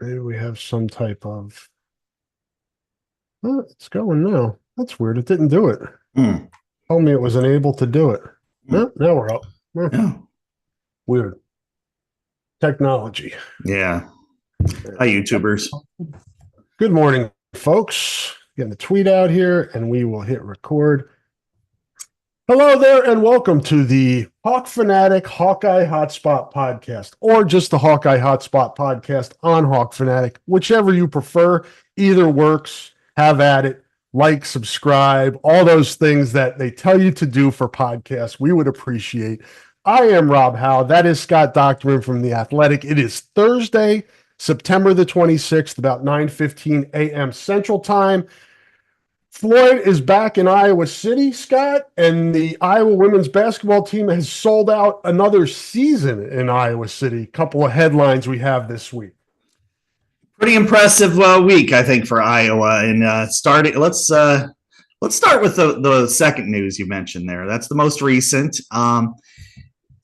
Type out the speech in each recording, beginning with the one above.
Maybe we have some type of. Oh, it's going now. That's weird. It didn't do it. Hmm. Told me it was unable to do it. Hmm. No, now we're up. Yeah. Weird. Technology. Yeah. Hi, YouTubers. Good morning, folks. Getting the tweet out here, and we will hit record. Hello there, and welcome to the Hawk Fanatic Hawkeye Hotspot podcast, or just the Hawkeye Hotspot podcast on Hawk Fanatic, whichever you prefer. Either works. Have at it. Like, subscribe, all those things that they tell you to do for podcasts. We would appreciate. I am Rob Howe. That is Scott Docterman from The Athletic. It is Thursday, September the 26th, about 9:15 a.m. Central Time. Floyd is back in Iowa City, Scott, and the Iowa women's basketball team has sold out another season in Iowa City. A couple of headlines we have this week. Pretty impressive week, I think, for Iowa. And let's start with the second news you mentioned there. That's the most recent.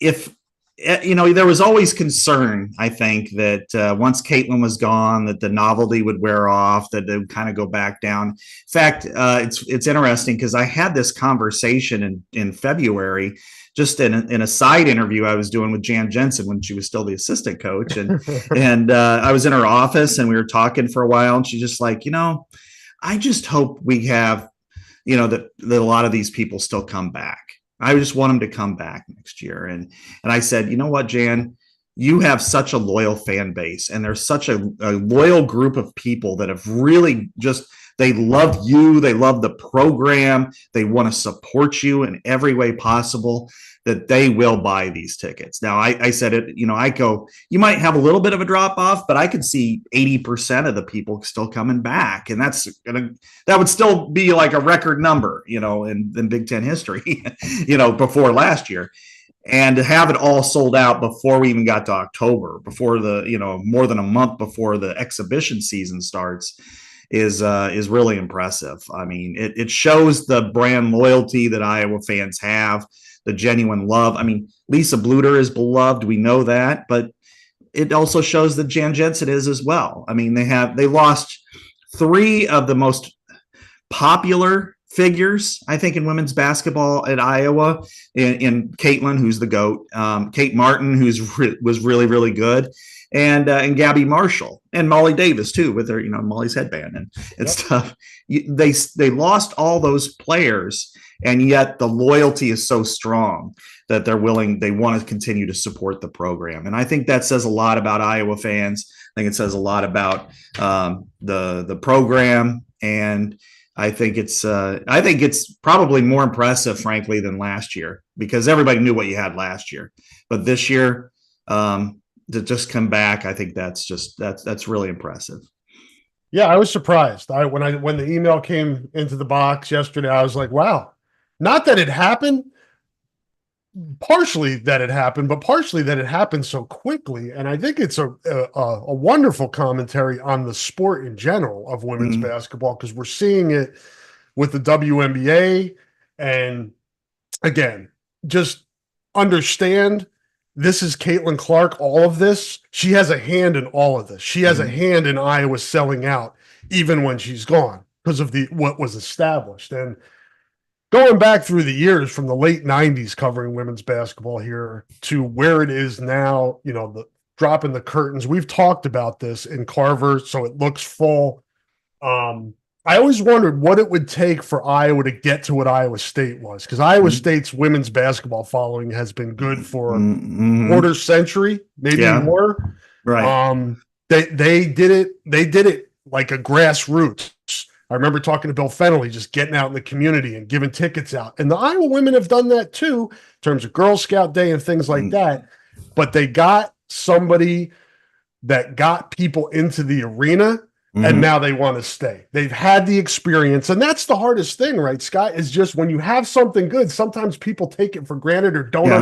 If there was always concern, I think, that once Caitlin was gone, that the novelty would wear off, that it would kind of go back down. In fact, it's interesting because I had this conversation in February, just in a side interview I was doing with Jan Jensen when she was still the assistant coach, and I was in her office and we were talking for a while, and she's just like, I just hope we have, that a lot of these people still come back. I just want them to come back next year. And I said, you know what, Jan, you have such a loyal fan base, and there's such a loyal group of people that have really just they love you, they love the program, they want to support you in every way possible, that they will buy these tickets. Now, I said it, I go, you might have a little bit of a drop off, but I could see 80% of the people still coming back. And that would still be like a record number, in Big Ten history, before last year. And to have it all sold out before we even got to October, before more than a month before the exhibition season starts, is really impressive. I mean, it shows the brand loyalty that Iowa fans have, the genuine love. I mean, Lisa Bluter is beloved, we know that, but it also shows that Jan Jensen is as well. I mean, they lost three of the most popular figures, I think, in women's basketball at Iowa, in Caitlin, who's the GOAT, Kate Martin, was really, really good, and Gabby Marshall and Molly Davis too, with her, Molly's headband and Yep. stuff. They lost all those players, and yet the loyalty is so strong that they want to continue to support the program. And I think that says a lot about Iowa fans. I think it says a lot about the program, and I think it's probably more impressive, frankly, than last year, because everybody knew what you had last year. But this year, to just come back, I think that's really impressive. Yeah, I was surprised. When the email came into the box yesterday, I was like, wow. Not that it happened, partially that it happened, but partially that it happened so quickly. And I think it's a wonderful commentary on the sport in general of women's Mm-hmm. basketball, because we're seeing it with the WNBA. And again, just understand, this is Caitlin Clark. All of this, she has a hand in all of this. She has a Mm-hmm. hand in Iowa selling out, even when she's gone, because of what was established. And going back through the years from the late 90s covering women's basketball here to where it is now, the dropping the curtains. We've talked about this in Carver, so it looks full. I always wondered what it would take for Iowa to get to what Iowa State was, because Iowa State's women's basketball following has been good for Mm-hmm. quarter century, maybe Yeah, more. right. Um, they did it. They did it like a grassroots. I remember talking to Bill Fennelly, just getting out in the community and giving tickets out. And the Iowa women have done that too, in terms of Girl Scout Day and things like that. But they got somebody that got people into the arena, and Mm-hmm. now they want to stay. They've had the experience. And that's the hardest thing, right, Scott? Is just when you have something good, sometimes people take it for granted or don't Yeah,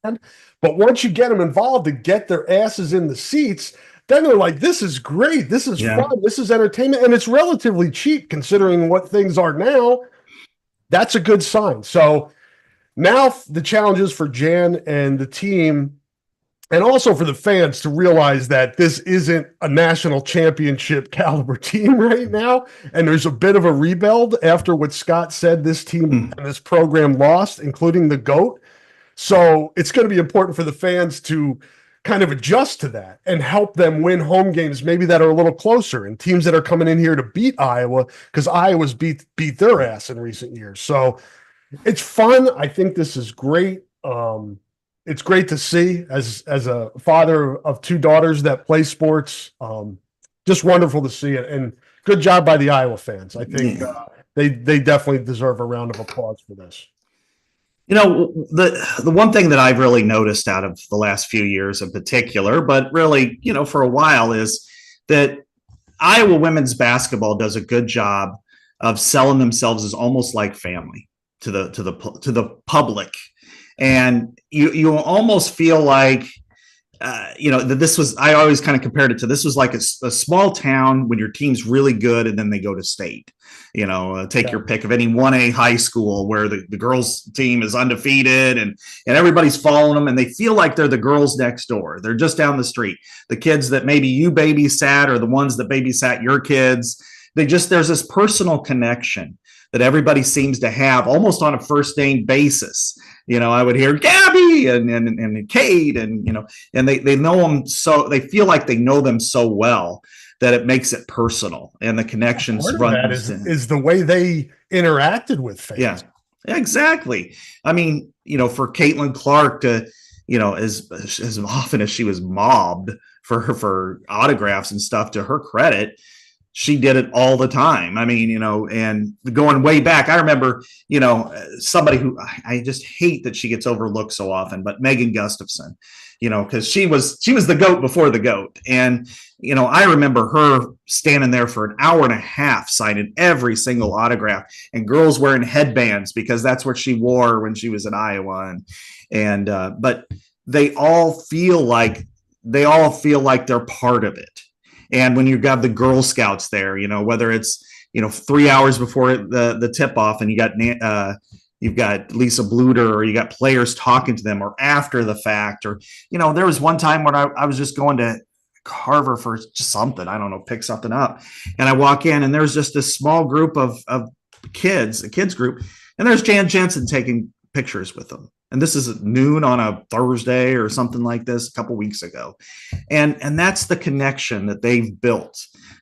understand. But once you get them involved and get their asses in the seats, then they're like, this is great. This is yeah. fun. This is entertainment. And it's relatively cheap considering what things are now. That's a good sign. So now the challenge is for Jan and the team and also for the fans to realize that this isn't a national championship caliber team right now. And there's a bit of a rebuild after what Scott said this team and this program lost, including the GOAT. So it's going to be important for the fans to kind of adjust to that and help them win home games, maybe that are a little closer, and teams that are coming in here to beat Iowa, because Iowa's beat their ass in recent years. So it's fun. I think this is great. It's great to see as a father of two daughters that play sports. Just wonderful to see it, and good job by the Iowa fans. I think they definitely deserve a round of applause for this. You know, the one thing that I've really noticed out of the last few years in particular, but really, you know, for a while, is that Iowa women's basketball does a good job of selling themselves as almost like family to the public, and you almost feel like you know, that this was, I always kind of compared it to, this was like a small town when your team's really good and then they go to state. You know, take your pick of any 1A high school where the girls team is undefeated and everybody's following them and they feel like they're the girls next door. They're just down the street. The kids that maybe you babysat or the ones that babysat your kids, there's this personal connection that everybody seems to have almost on a first name basis. You know, I would hear Gabby and Kate, and, you know, and they know them, so they feel like they know them so well that it makes it personal, and the connections is the way they interacted with fans. Yeah, exactly. I mean, you know, for Caitlin Clark to, you know, as often as she was mobbed for autographs and stuff, to her credit, she did it all the time. I mean, you know, and going way back, I remember, you know, somebody who I just hate that she gets overlooked so often, but Megan Gustafson, you know, because she was the GOAT before the GOAT. And, you know, I remember her standing there for an hour and a half signing every single autograph, and girls wearing headbands because that's what she wore when she was in Iowa. But they all feel like they're part of it. And when you've got the Girl Scouts there, you know, whether it's, you know, 3 hours before the tip off and you've got Lisa Bluter, or you got players talking to them, or after the fact, or, you know, there was one time when I was just going to Carver for just something, I don't know, pick something up. And I walk in and there's just this small group of kids, a kids group. And there's Jan Jensen taking pictures with them. And this is at noon on a Thursday or something like this a couple weeks ago. And that's the connection that they've built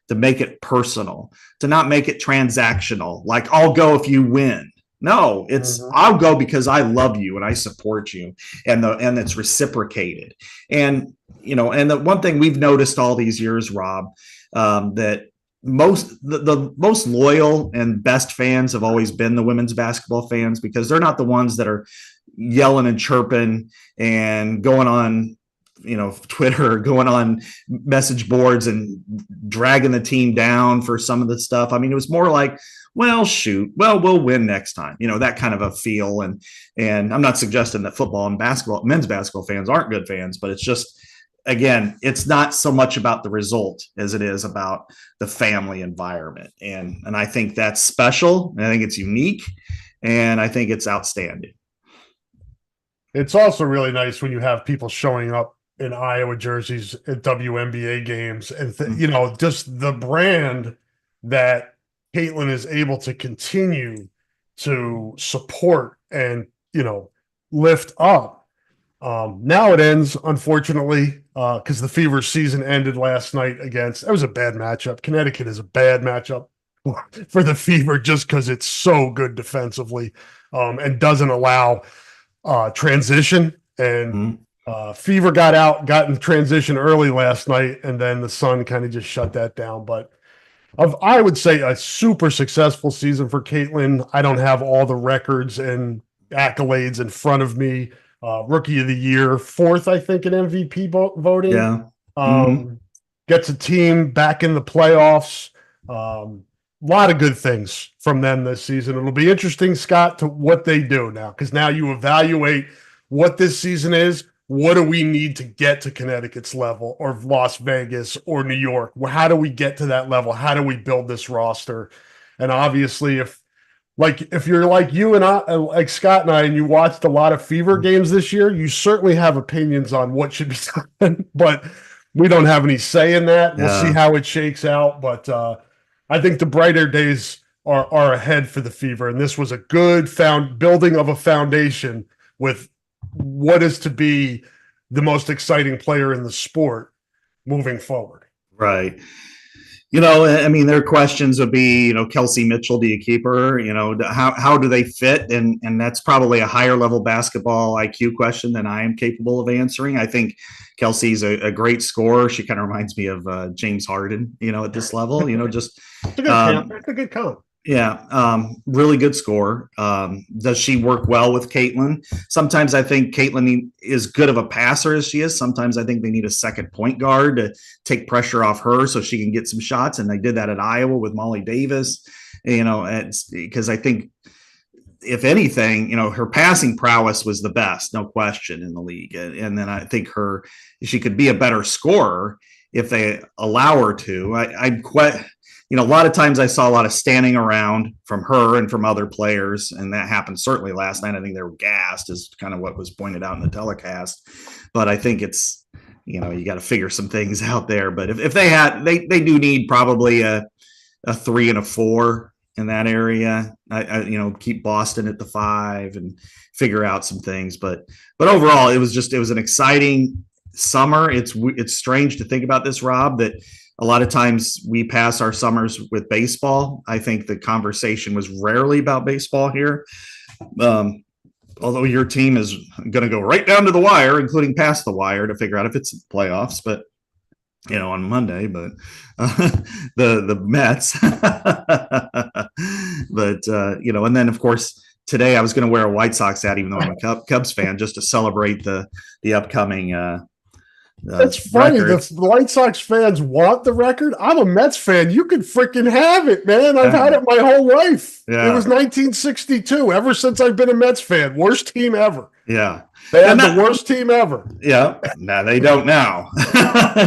to make it personal, to not make it transactional. Like, I'll go if you win. No, it's I'll go because I love you and I support you, and it's reciprocated. And, you know, and the one thing we've noticed all these years, Rob, that the most loyal and best fans have always been the women's basketball fans, because they're not the ones that are yelling and chirping and going on, you know, Twitter, or going on message boards and dragging the team down for some of the stuff. I mean, it was more like, well, shoot, well, we'll win next time, you know, that kind of a feel. And I'm not suggesting that football and basketball, men's basketball fans aren't good fans, but it's just, again, it's not so much about the result as it is about the family environment. And I think that's special. And I think it's unique, and I think it's outstanding. It's also really nice when you have people showing up in Iowa jerseys at WNBA games, and you know, just the brand that Caitlin is able to continue to support and, you know, lift up. Now it ends, unfortunately, because the Fever season ended last night against, it was a bad matchup. Connecticut is a bad matchup for the Fever just because it's so good defensively, and doesn't allow transition. And Fever got in transition early last night, and then the Sun kind of just shut that down. But I would say a super successful season for Caitlin. I don't have all the records and accolades in front of me. Rookie of the year, 4th, I think, in MVP voting. Yeah. Gets a team back in the playoffs. A lot of good things from them this season. It'll be interesting, Scott, to what they do now, because now you evaluate what this season is. What do we need to get to Connecticut's level, or Las Vegas, or New York? How do we get to that level? How do we build this roster? And obviously, if like if you're like you and I, like Scott and I, and you watched a lot of Fever games this year, you certainly have opinions on what should be done, but we don't have any say in that. We'll see how it shakes out, but I think the brighter days are ahead for the Fever, and this was a good building of a foundation with what is to be the most exciting player in the sport moving forward. Right. I mean, their questions would be, Kelsey Mitchell, do you keep her? How do they fit? And that's probably a higher level basketball IQ question than I am capable of answering. I think Kelsey's a great scorer. She kind of reminds me of James Harden, at this level, just It's a good count. That's a good count. Yeah, really good score. Does she work well with Caitlin? Sometimes I think Caitlin is good of a passer as she is. Sometimes I think they need a second point guard to take pressure off her so she can get some shots. And they did that at Iowa with Molly Davis, because I think if anything, her passing prowess was the best, no question, in the league. And then I think she could be a better scorer if they allow her to. I'm quite. A lot of times I saw a lot of standing around from her and from other players, and that happened certainly last night. I think they were gassed, is kind of what was pointed out in the telecast. But I think it's, you got to figure some things out there. But if they do need probably a 3 and a 4 in that area. Keep Boston at the 5 and figure out some things. But overall, it was an exciting summer. It's strange to think about this, Rob, that a lot of times we pass our summers with baseball. I think the conversation was rarely about baseball here. Although your team is going to go right down to the wire, including past the wire, to figure out if it's playoffs, but on Monday, but the Mets, but and then of course today I was going to wear a White Sox hat, even though I'm a Cubs fan, just to celebrate the upcoming That's funny. The White Sox fans want the record. I'm a Mets fan. You can freaking have it, man. I've had it my whole life. Yeah. It was 1962. Ever since I've been a Mets fan. Worst team ever. Yeah. They had the worst team ever. Yeah. Now they don't now.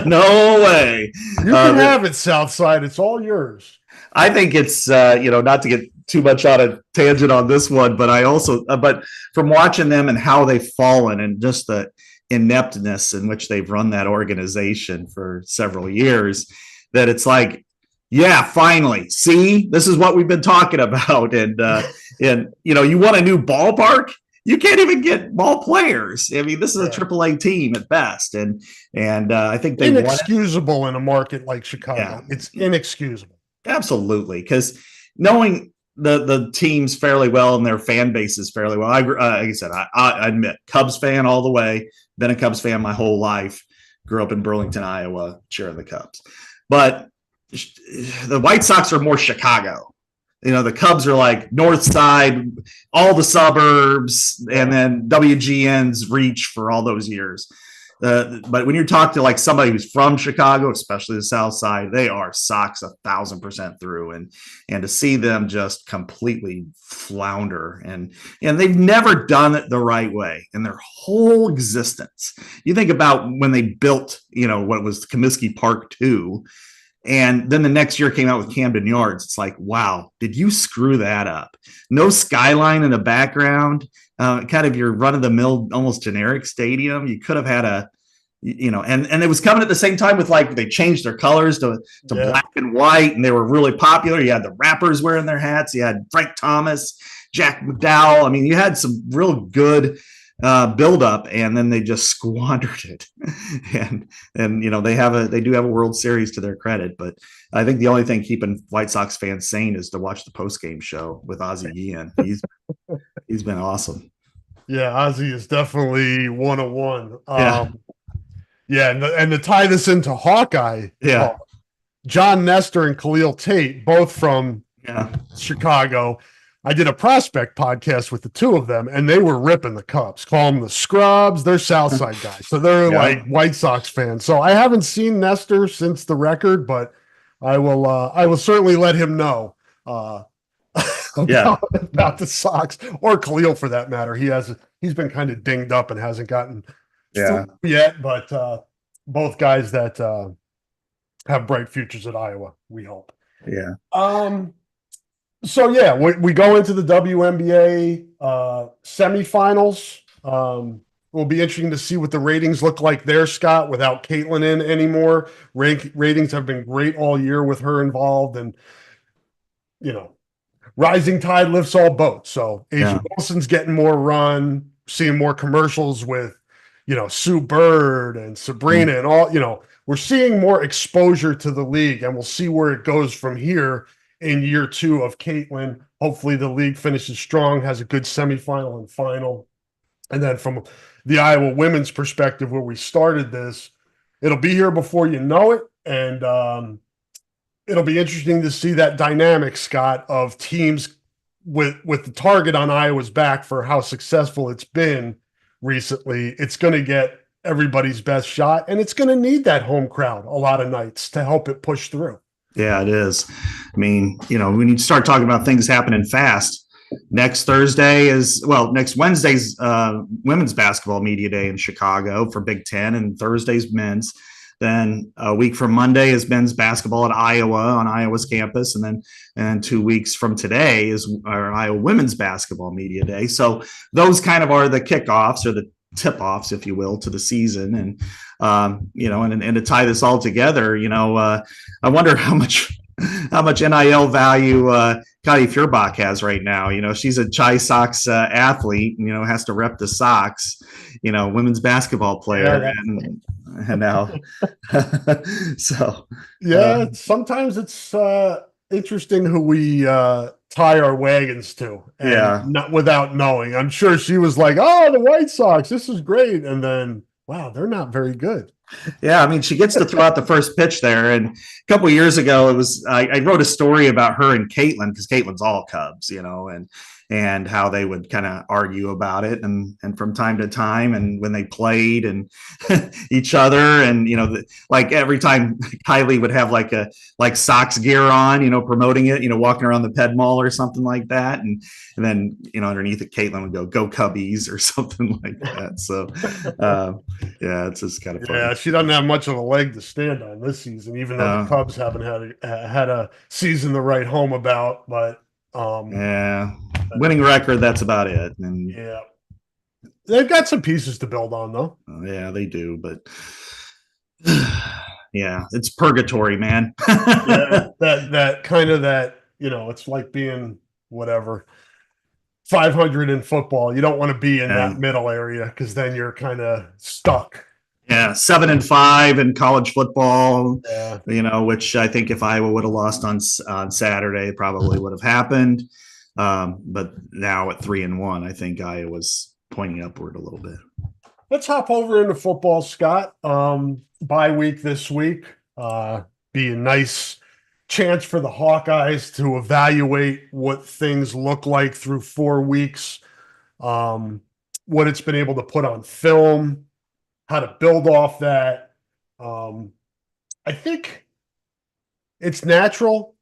No way. You can have it, Southside. It's all yours. I think it's, not to get too much on a tangent on this one, but but from watching them and how they've fallen and just the ineptness in which they've run that organization for several years, that it's like, yeah, finally, see, this is what we've been talking about. And you want a new ballpark, you can't even get ball players. I mean, this is a AAA team at best, and I think they inexcusable in a market like Chicago. Yeah. It's inexcusable. Absolutely, because knowing the teams fairly well and their fan bases fairly well. Like I said, I admit, Cubs fan all the way. Been a Cubs fan my whole life. Grew up in Burlington, Iowa, cheering the Cubs. But the White Sox are more Chicago. The Cubs are like North Side, all the suburbs, and then WGN's reach for all those years. But when you talk to like somebody who's from Chicago, especially the South Side, they are Sox 1,000% through, and to see them just completely flounder, and they've never done it the right way in their whole existence. You think about when they built, what was Comiskey Park 2, and then the next year came out with Camden Yards. It's like, wow, did you screw that up? No skyline in the background. Kind of your run-of-the-mill, almost generic stadium. You could have had and it was coming at the same time with like they changed their colors to black and white, and they were really popular. You had the rappers wearing their hats. You had Frank Thomas, Jack McDowell. I mean, you had some real good buildup, and then they just squandered it. and they do have a World Series to their credit, but I think the only thing keeping White Sox fans sane is to watch the post-game show with Ozzie Guillen. He's been awesome. Yeah, Ozzie is definitely 101. And to tie this into Hawkeye, John Nestor and Khalil Tate, both from Chicago. I did a prospect podcast with the two of them, and they were ripping the Cubs, calling them the scrubs. They're Southside guys, so they're like White Sox fans. So I haven't seen Nestor since the record, but I will certainly let him know about the Sox, or Khalil for that matter. He's been kind of dinged up and hasn't gotten through yet, but both guys that have bright futures at Iowa, we hope. So yeah, we go into the WNBA semifinals. It'll be interesting to see what the ratings look like there, Scott, without Caitlin in anymore. Ratings have been great all year with her involved, and you know, rising tide lifts all boats. So Asia Yeah. Wilson's getting more run, seeing more commercials with, Sue Bird and Sabrina Mm. and all, we're seeing more exposure to the league, and we'll see where it goes from here in year two of Caitlin. Hopefully the league finishes strong, has a good semifinal and final. And then from the Iowa women's perspective, where we started this, it'll be here before you know it. And it'll be interesting to see that dynamic, Scott, of teams with the target on Iowa's back for how successful it's been recently. It's going to get everybody's best shot, and it's going to need that home crowd a lot of nights to help it push through. Yeah, it is. I mean, we need to start talking about things happening fast. Next Wednesday's women's basketball media day in Chicago for Big Ten, and Thursday's men's. Then a week from Monday is men's basketball at Iowa on Iowa's campus, and 2 weeks from today is our Iowa women's basketball media day. So those kind of are the kickoffs or the tip-offs, if you will, to the season. And and to tie this all together, I wonder how much NIL value Kadi Feuerbach has right now. She's a Chi Sox athlete, has to rep the Sox, women's basketball player. Yeah, and now, so, yeah. Sometimes it's interesting who we tie our wagons to, and yeah. not without knowing. I'm sure she was like, "Oh, the White Sox, this is great," and then, wow, they're not very good. Yeah, I mean, she gets to throw out the first pitch there. And a couple of years ago, it was I wrote a story about her and Caitlin, because Caitlin's all Cubs, and how they would kind of argue about it, and from time to time, and when they played and each other, and like every time Kylie would have like Sox gear on, promoting it, walking around the Ped Mall or something like that, and then underneath it, Caitlin would go Cubbies or something like that. So yeah, it's just kind of funny. Yeah, she doesn't have much of a leg to stand on this season, even though the Cubs haven't had a season to write home about. But yeah, winning record, that's about it. And yeah, they've got some pieces to build on, though. Yeah, they do, but yeah, it's purgatory, man. Yeah, that kind of it's like being whatever 500 in football. You don't want to be in that middle area, because then you're kind of stuck. Yeah, 7-5 in college football. Yeah. Which I think if Iowa would have lost on Saturday, probably would have happened. But now at 3-1, I think Iowa's pointing upward a little bit. Let's hop over into football, Scott. Bye week this week. Be a nice chance for the Hawkeyes to evaluate what things look like through 4 weeks, what it's been able to put on film, how to build off that. I think it's natural,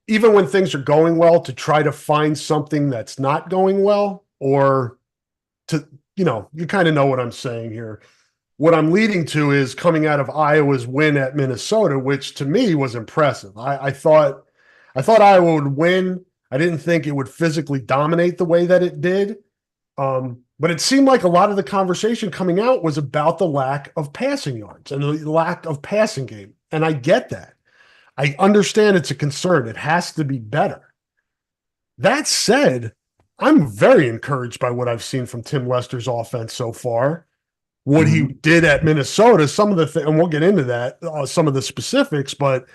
even when things are going well, to try to find something that's not going well, or to, you kind of know what I'm saying here. What I'm leading to is coming out of Iowa's win at Minnesota, which to me was impressive. I thought Iowa would win. I didn't think it would physically dominate the way that it did. But it seemed like a lot of the conversation coming out was about the lack of passing yards and the lack of passing game. And I get that. I understand it's a concern. It has to be better. That said, I'm very encouraged by what I've seen from Tim Lester's offense so far. What he did at Minnesota, some of the things, and we'll get into that, some of the specifics, but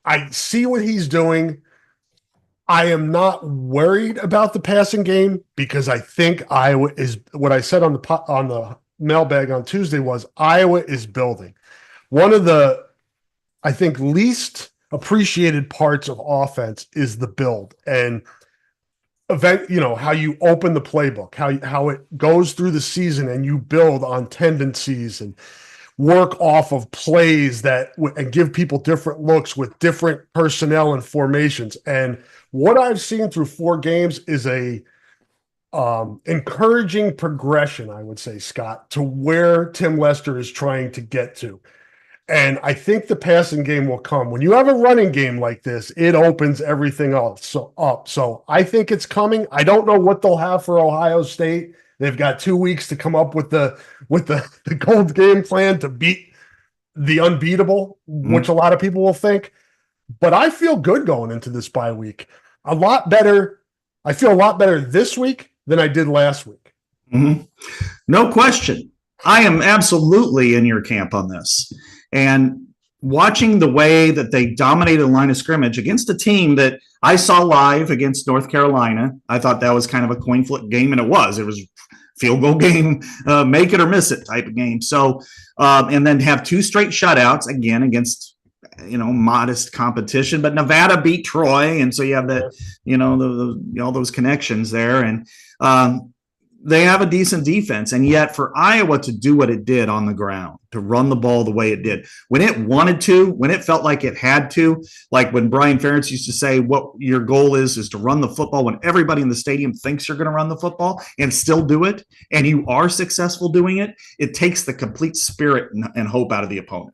I see what he's doing. I am not worried about the passing game, because I think Iowa is, what I said on the mailbag on Tuesday was, Iowa is building. One of the, I think, least appreciated parts of offense is the build, and how you open the playbook, how it goes through the season, and you build on tendencies and work off of plays and give people different looks with different personnel and formations. And what I've seen through 4 games is a encouraging progression, I would say, Scott, to where Tim Lester is trying to get to. And I think the passing game will come. When you have a running game like this, it opens everything else up. So I think it's coming. I don't know what they'll have for Ohio State. They've got 2 weeks to come up with the gold game plan to beat the unbeatable, which a lot of people will think. But I feel good going into this bye week. A lot better. I feel a lot better this week than I did last week. Mm-hmm. No question. I am absolutely in your camp on this. And watching the way that they dominated the line of scrimmage against a team that I saw live against North Carolina, I thought that was kind of a coin flip game, and it was. It was field goal game, make it or miss it type of game. So, and then have 2 straight shutouts again against, modest competition. But Nevada beat Troy, and so you have that, all those connections there, and they have a decent defense. And yet for Iowa to do what it did on the ground, to run the ball the way it did, when it wanted to, when it felt like it had to, like when Brian Ferentz used to say, what your goal is to run the football when everybody in the stadium thinks you're going to run the football and still do it, and you are successful doing it, it takes the complete spirit and hope out of the opponent.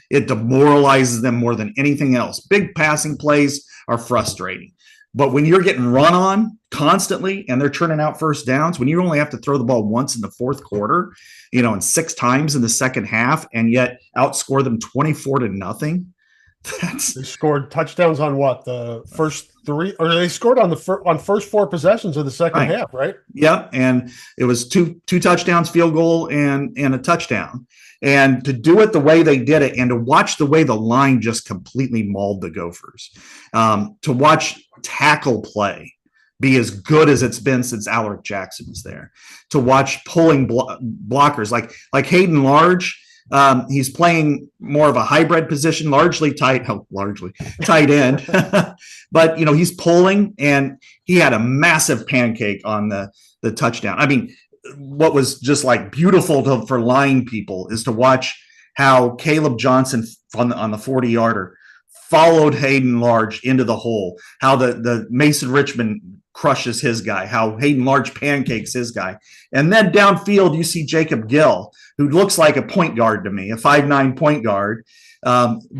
It demoralizes them more than anything else. Big passing plays are frustrating. But when you're getting run on constantly and they're turning out first downs, when you only have to throw the ball once in the fourth quarter, and 6 times in the second half, and yet outscore them 24-0, they scored touchdowns on what, the first 3, or they scored on on first 4 possessions of the second half, right? Yeah, and it was two touchdowns, field goal, and a touchdown. And to do it the way they did it, and to watch the way the line just completely mauled the Gophers, to watch tackle play be as good as it's been since Alaric Jackson was there, to watch pulling blockers like Hayden Large. He's playing more of a hybrid position, largely tight end, but he's pulling, and he had a massive pancake on the touchdown. I mean, what was just like beautiful for line people is to watch how Caleb Johnson on the 40-yarder followed Hayden Large into the hole, how the Mason Richmond crushes his guy, how Hayden Large pancakes his guy. And then downfield, you see Jacob Gill, who looks like a point guard to me, a 5'9" point guard,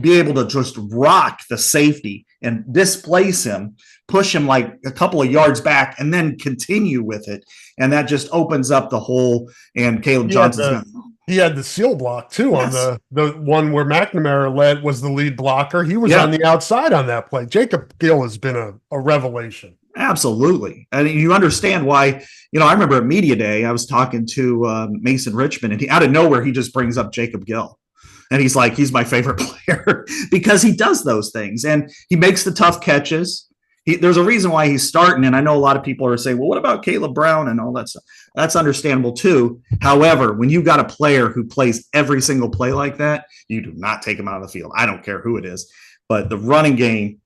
be able to just rock the safety and displace him, push him like a couple of yards back, and then continue with it. And that just opens up the hole, and Caleb Johnson's he had the seal block too. Yes. On the one where McNamara was the lead blocker. He was on the outside on that play. Jacob Gill has been a revelation. Absolutely. And you understand why, I remember at Media Day, I was talking to Mason Richmond, and out of nowhere, he just brings up Jacob Gill. And he's like, he's my favorite player because he does those things, and he makes the tough catches. There's a reason why he's starting, and I know a lot of people are saying, well, what about Caleb Brown and all that stuff? That's understandable too. However, when you've got a player who plays every single play like that, you do not take him out of the field. I don't care who it is. But the running game,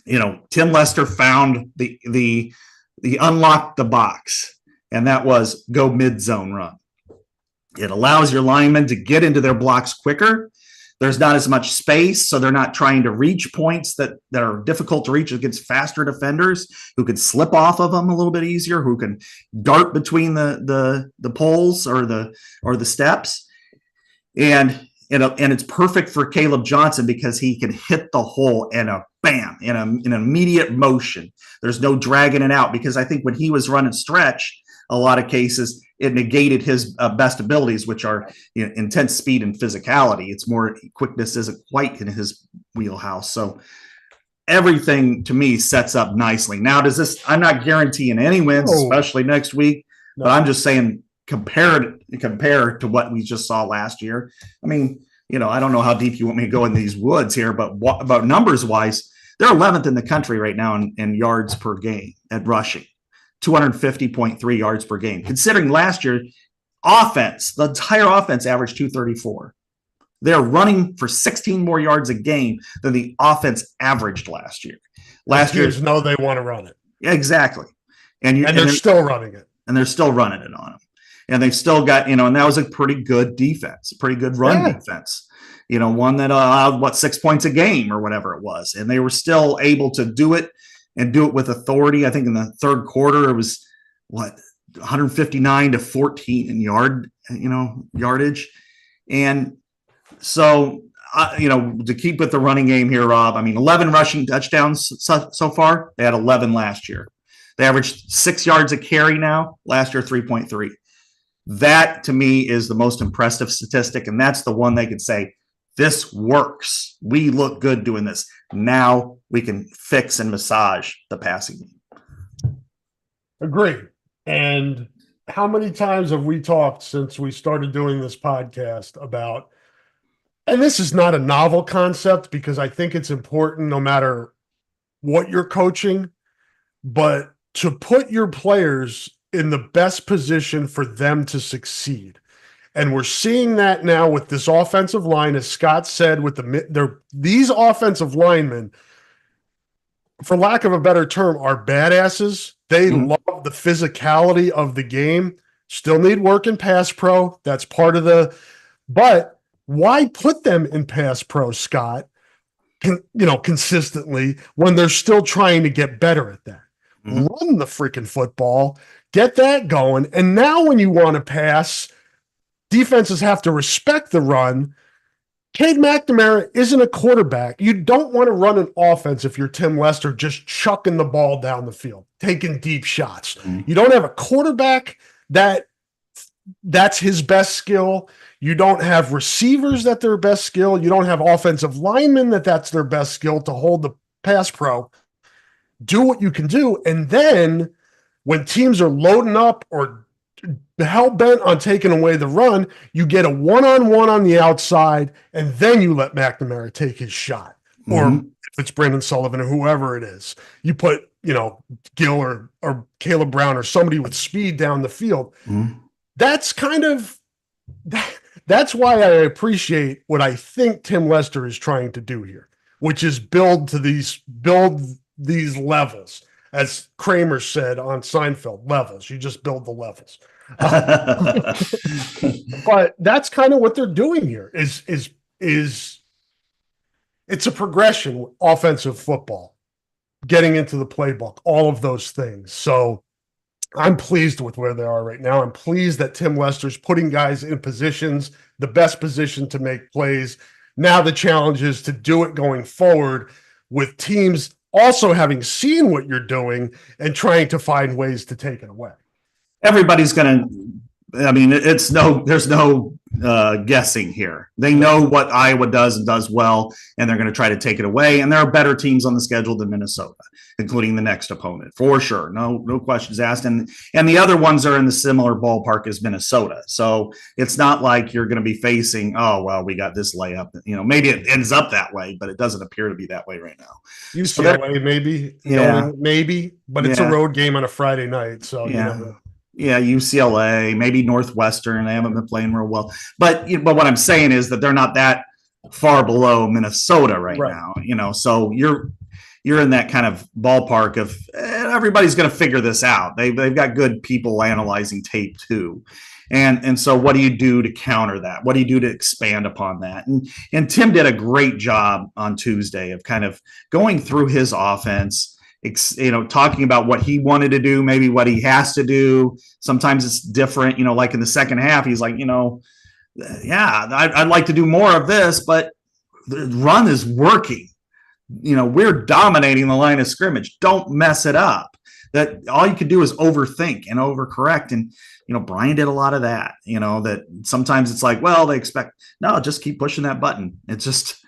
Tim Lester found the unlocked the box, and that was go mid-zone run. It allows your linemen to get into their blocks quicker. There's not as much space, so they're not trying to reach points that are difficult to reach against faster defenders who can slip off of them a little bit easier, who can dart between the poles or the steps. And it's perfect for Caleb Johnson because he can hit the hole in a bam, in an immediate motion. There's no dragging it out, because I think when he was running stretch, a lot of cases, it negated his best abilities, which are intense speed and physicality. It's more quickness isn't quite in his wheelhouse. So everything to me sets up nicely. Now, I'm not guaranteeing any wins, especially next week, but I'm just saying compare to what we just saw last year. I mean, I don't know how deep you want me to go in these woods here, but about numbers wise, they're 11th in the country right now in yards per game at rushing. 250.3 yards per game. Considering last year, the entire offense averaged 234. They're running for 16 more yards a game than the offense averaged last year. Last year, know they want to run it. Yeah, exactly. And they're still running it. And they're still running it on them. And they've still got, and that was a pretty good defense, a pretty good run defense. One that allowed 6 points a game or whatever it was. And they were still able to do it, and do it with authority. I think in the third quarter, it was 159-14 in yardage. And so to keep with the running game here, Rob, I mean, 11 rushing touchdowns so far. They had 11 last year. They averaged 6 yards a carry now. Last year, 3.3. That, to me, is the most impressive statistic, and that's the one they could say, this works. We look good doing this. Now we can fix and massage the passing game. Agreed. And how many times have we talked since we started doing this podcast about, and this is not a novel concept because I think it's important no matter what you're coaching, but to put your players in the best position for them to succeed. And we're seeing that now with this offensive line, as Scott said, with these offensive linemen, for lack of a better term, are badasses. They love the physicality of the game. Still need work in pass pro. That's part of but why put them in pass pro, Scott, consistently when they're still trying to get better at that? Run the freaking football, get that going. And now when you want to pass, defenses have to respect the run. Cade McNamara isn't a quarterback. You don't want to run an offense if you're Tim Lester just chucking the ball down the field, taking deep shots. You don't have a quarterback that's his best skill. You don't have receivers that their best skill. You don't have offensive linemen that's their best skill to hold the pass pro. Do what you can do. And then when teams are loading up or hell-bent on taking away the run, you get a one-on-one on the outside, and then you let McNamara take his shot. Or if it's Brandon Sullivan or whoever it is, you put, Gill or Caleb Brown or somebody with speed down the field. That's that's why I appreciate what I think Tim Lester is trying to do here, which is build these levels. As Kramer said on Seinfeld, levels. You just build the levels. But that's kind of what they're doing here is it's a progression, offensive football, getting into the playbook, all of those things. So I'm pleased with where they are right now. I'm pleased that Tim Lester's putting guys in positions, the best position to make plays. Now the challenge is to do it going forward with teams also having seen what you're doing and trying to find ways to take it away. Everybody's going to, there's no guessing here. They know what Iowa does and does well, and they're going to try to take it away. And there are better teams on the schedule than Minnesota, including the next opponent, for sure. No questions asked. And the other ones are in the similar ballpark as Minnesota. So it's not like you're going to be facing, we got this layup. Maybe it ends up that way, but it doesn't appear to be that way right now. UCLA, maybe, but it's a road game on a Friday night. So, Yeah, UCLA, maybe Northwestern. They haven't been playing real well. But what I'm saying is that they're not that far below Minnesota right now. So you're in that kind of ballpark of everybody's going to figure this out. They've got good people analyzing tape too. And so what do you do to counter that? What do you do to expand upon that? And Tim did a great job on Tuesday of kind of going through his offense, talking about what he wanted to do, maybe what he has to do. Sometimes it's different, like in the second half, he's like, I'd like to do more of this, but the run is working. We're dominating the line of scrimmage. Don't mess it up. That all you can do is overthink and overcorrect. And, Brian did a lot of that, that sometimes it's like, well, they expect, no, just keep pushing that button. It's just,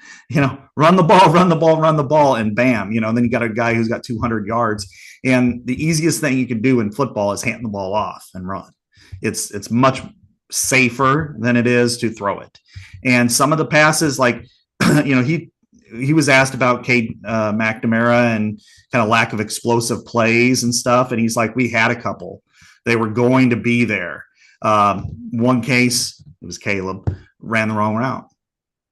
run the ball, and bam, then you got a guy who's got 200 yards. And the easiest thing you can do in football is hand the ball off and run. It's much safer than it is to throw it. And some of the passes, like, he was asked about Cade McNamara and kind of lack of explosive plays and stuff. And he's like, we had a couple. They were going to be there. One case, it was Caleb, ran the wrong route.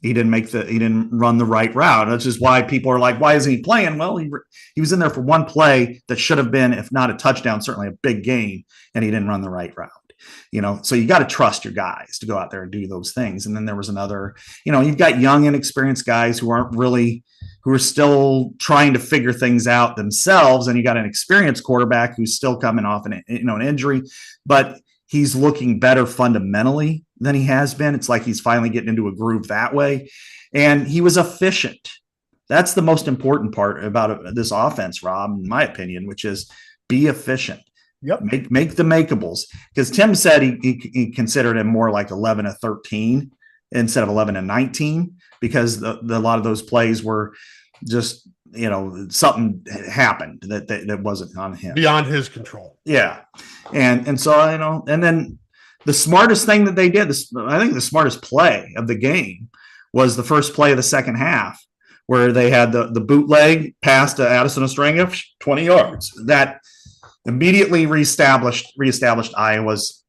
He didn't run the right route. That's just why people are like, why isn't he playing? Well, he was in there for one play that should have been, if not a touchdown, certainly a big gain, and he didn't run the right route. So you got to trust your guys to go out there and do those things. And then there was another, you've got young, inexperienced guys who are still trying to figure things out themselves. And you got an experienced quarterback who's still coming off an injury, but he's looking better fundamentally than he has been. It's like he's finally getting into a groove that way. And he was efficient. That's the most important part about this offense, Rob, in my opinion, which is be efficient. Yep. Make the makeables. Because Tim said he considered him more like 11-13 instead of 11-19, because a lot of those plays were just, something happened that wasn't on him. Beyond his control. Yeah. And so, and then the smartest thing that they did, I think the smartest play of the game was the first play of the second half, where they had the bootleg pass to Addison Ostrenga, 20 yards. That immediately reestablished Iowa's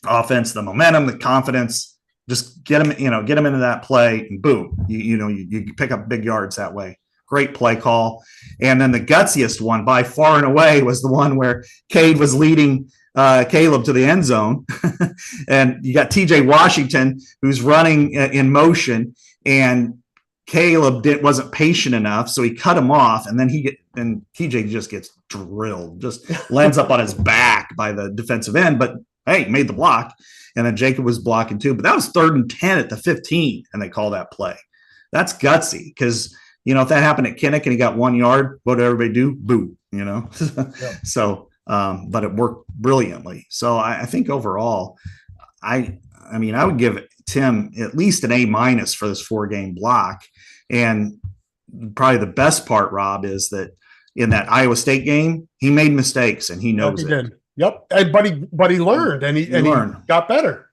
offense, the momentum, the confidence. Just get them into that play, and boom, you pick up big yards that way. Great play call. And then the gutsiest one by far and away was the one where Cade was leading Caleb to the end zone. And you got TJ Washington, who's running in motion, and Caleb wasn't patient enough, so he cut him off, and then TJ just gets drilled, just lands up on his back by the defensive end, but hey, made the block. And then Jacob was blocking too. But that was 3rd and 10 at the 15, and they call that play. That's gutsy, because if that happened at Kinnick and he got 1 yard, what did everybody do? Boo, Yeah. So, but it worked brilliantly. So I think overall, I would give Tim at least an A- for this 4-game block. And probably the best part, Rob, is that in that Iowa State game, he made mistakes, and he knows it. Did. Yep. But he learned, and he got better.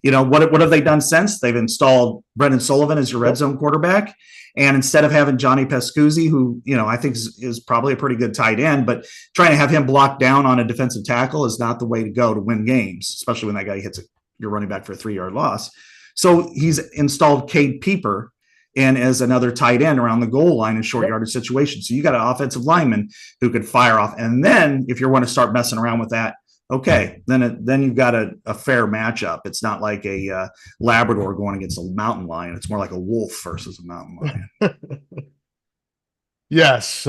What have they done since? They've installed Brendan Sullivan as your red zone quarterback. And instead of having Johnny Pescuzzi, who, I think is probably a pretty good tight end, but trying to have him block down on a defensive tackle is not the way to go to win games, especially when that guy hits your running back for a 3-yard loss. So he's installed Cade Pieper in as another tight end around the goal line in short yardage situations. So you got an offensive lineman who could fire off. And then if you want to start messing around with that, okay, then you've got a fair matchup. It's not like a Labrador going against a mountain lion. It's more like a wolf versus a mountain lion. Yes,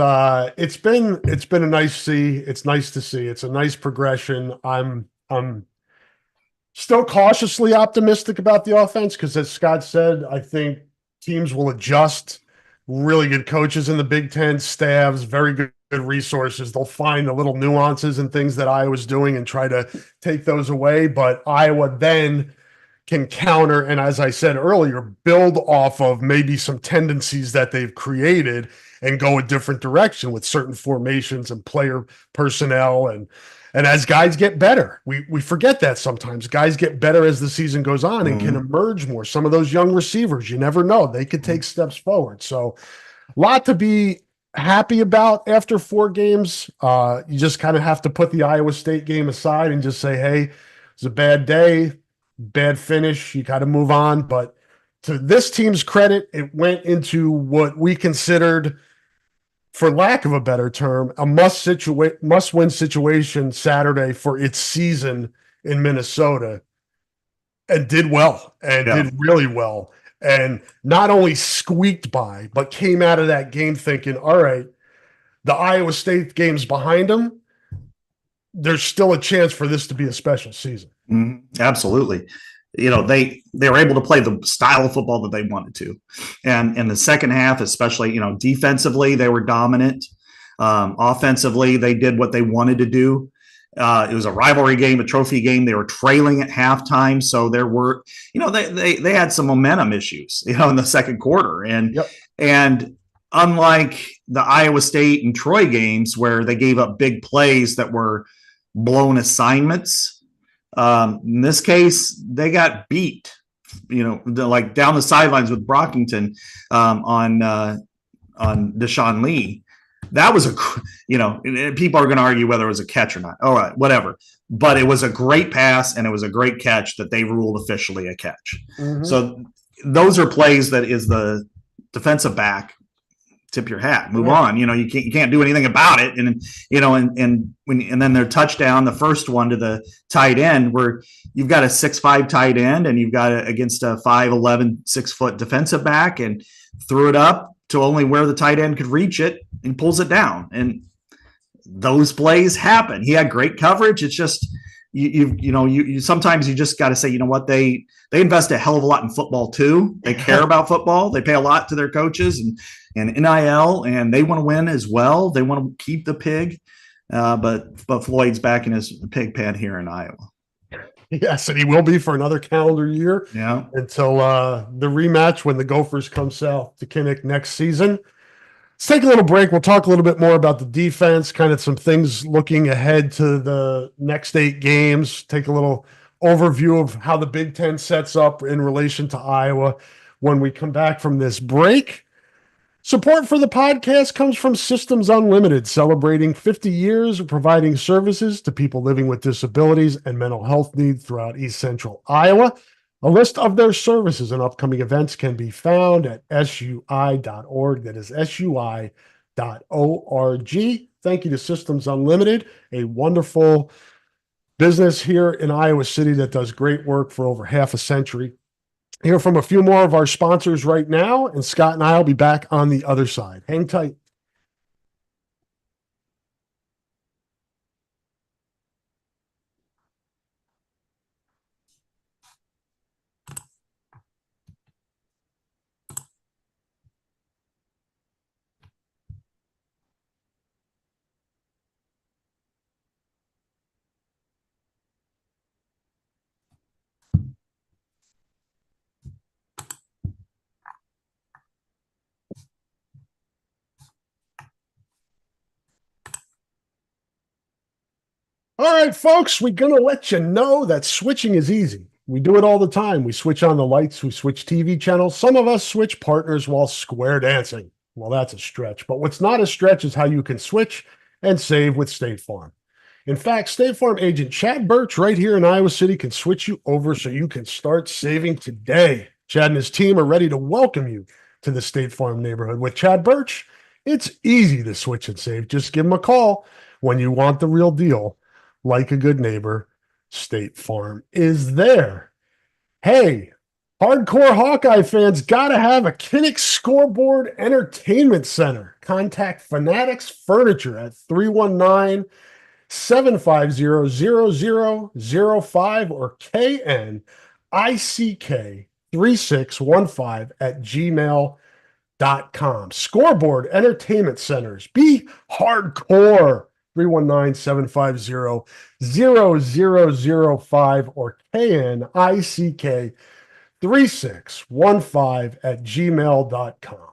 it's been a nice see. It's nice to see. It's a nice progression. I'm still cautiously optimistic about the offense because, as Scott said, I think teams will adjust. Really good coaches in the Big Ten, staffs, very good resources. They'll find the little nuances and things that Iowa's doing and try to take those away. But Iowa then can counter, and as I said earlier, build off of maybe some tendencies that they've created and go a different direction with certain formations and player personnel. And as guys get better, we forget that sometimes. Guys get better as the season goes on and can emerge more. Some of those young receivers, you never know. They could take steps forward. So a lot to be happy about after 4 games. You just kind of have to put the Iowa State game aside and just say, hey, it's a bad day, bad finish. You got to move on. But to this team's credit, it went into what we considered, for lack of a better term, a must-win situation Saturday for its season in Minnesota, and did well, and did really well. And not only squeaked by, but came out of that game thinking, all right, the Iowa State game's behind them. There's still a chance for this to be a special season. Absolutely. They were able to play the style of football that they wanted to. And in the second half, especially, defensively, they were dominant. Offensively, they did what they wanted to do. It was a rivalry game, a trophy game. They were trailing at halftime. So there were, they had some momentum issues, in the second quarter. And unlike the Iowa State and Troy games where they gave up big plays that were blown assignments, in this case, they got beat, like down the sidelines with Brockington on Deshaun Lee. That was people are going to argue whether it was a catch or not. All right, whatever. But it was a great pass and it was a great catch that they ruled officially a catch. So those are plays that is the defensive back, tip your hat, move on. You can't do anything about it. And then their touchdown, the first one to the tight end, where you've got a 6'5" tight end and you've got it against a 5'11", 6-foot defensive back, and threw it up to only where the tight end could reach it and pulls it down. And those plays happen. He had great coverage. It's just, you sometimes you just got to say, you know what, they invest a hell of a lot in football too. They care about football. They pay a lot to their coaches and NIL, and they want to win as well. They want to keep the pig. But Floyd's back in his pig pen here in Iowa. Yes, and he will be for another calendar year. Yeah. Until the rematch when the Gophers come south to Kinnick next season. Let's take a little break. We'll talk a little bit more about the defense, kind of some things looking ahead to the next 8 games, take a little overview of how the Big Ten sets up in relation to Iowa when we come back from this break. Support for the podcast comes from Systems Unlimited, celebrating 50 years of providing services to people living with disabilities and mental health needs throughout East Central Iowa. A list of their services and upcoming events can be found at sui.org. That is sui.org. Thank you to Systems Unlimited, a wonderful business here in Iowa City that does great work for over half a century. Hear from a few more of our sponsors right now, and Scott and I will be back on the other side. Hang tight. All right, folks, we're going to let you know that switching is easy. We do it all the time. We switch on the lights, we switch TV channels. Some of us switch partners while square dancing. Well, that's a stretch. But what's not a stretch is how you can switch and save with State Farm. In fact, State Farm agent Chad Birch right here in Iowa City can switch you over so you can start saving today. Chad and his team are ready to welcome you to the State Farm neighborhood. With Chad Birch, it's easy to switch and save. Just give him a call when you want the real deal. Like a good neighbor, State Farm is there. Hey, hardcore Hawkeye fans got to have a Kinnick Scoreboard Entertainment Center. Contact Fanatics Furniture at 319-750-0005 or KNICK3615 at gmail.com. Scoreboard Entertainment Centers. Be hardcore. 319-750-0005 or KNICK3615 at gmail.com.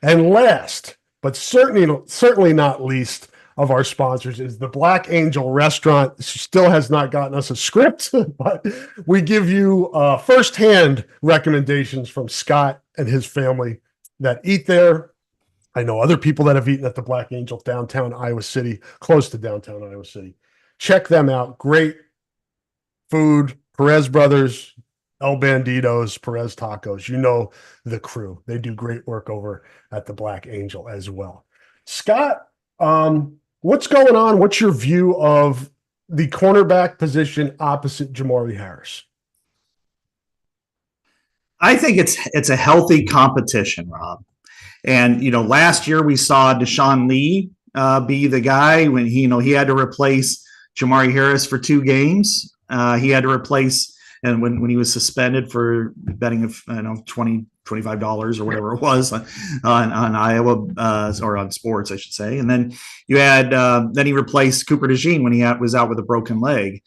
And last, but certainly not least of our sponsors is the Black Angel Restaurant. She still has not gotten us a script, but we give you firsthand recommendations from Scott and his family that eat there. I know other people that have eaten at the Black Angel downtown Iowa City, close to downtown Iowa City. Check them out. Great food. Perez Brothers, El Banditos, Perez Tacos. You know the crew. They do great work over at the Black Angel as well. Scott, what's going on? What's your view of the cornerback position opposite Jamari Harris? I think it's a healthy competition, Rob. And, last year we saw Deshaun Lee be the guy when he had to replace Jamari Harris for 2 games. He had to replace, and when he was suspended for betting of $20, $25 or whatever it was on Iowa or on sports, I should say. And then you had then he replaced Cooper DeJean when he was out with a broken leg.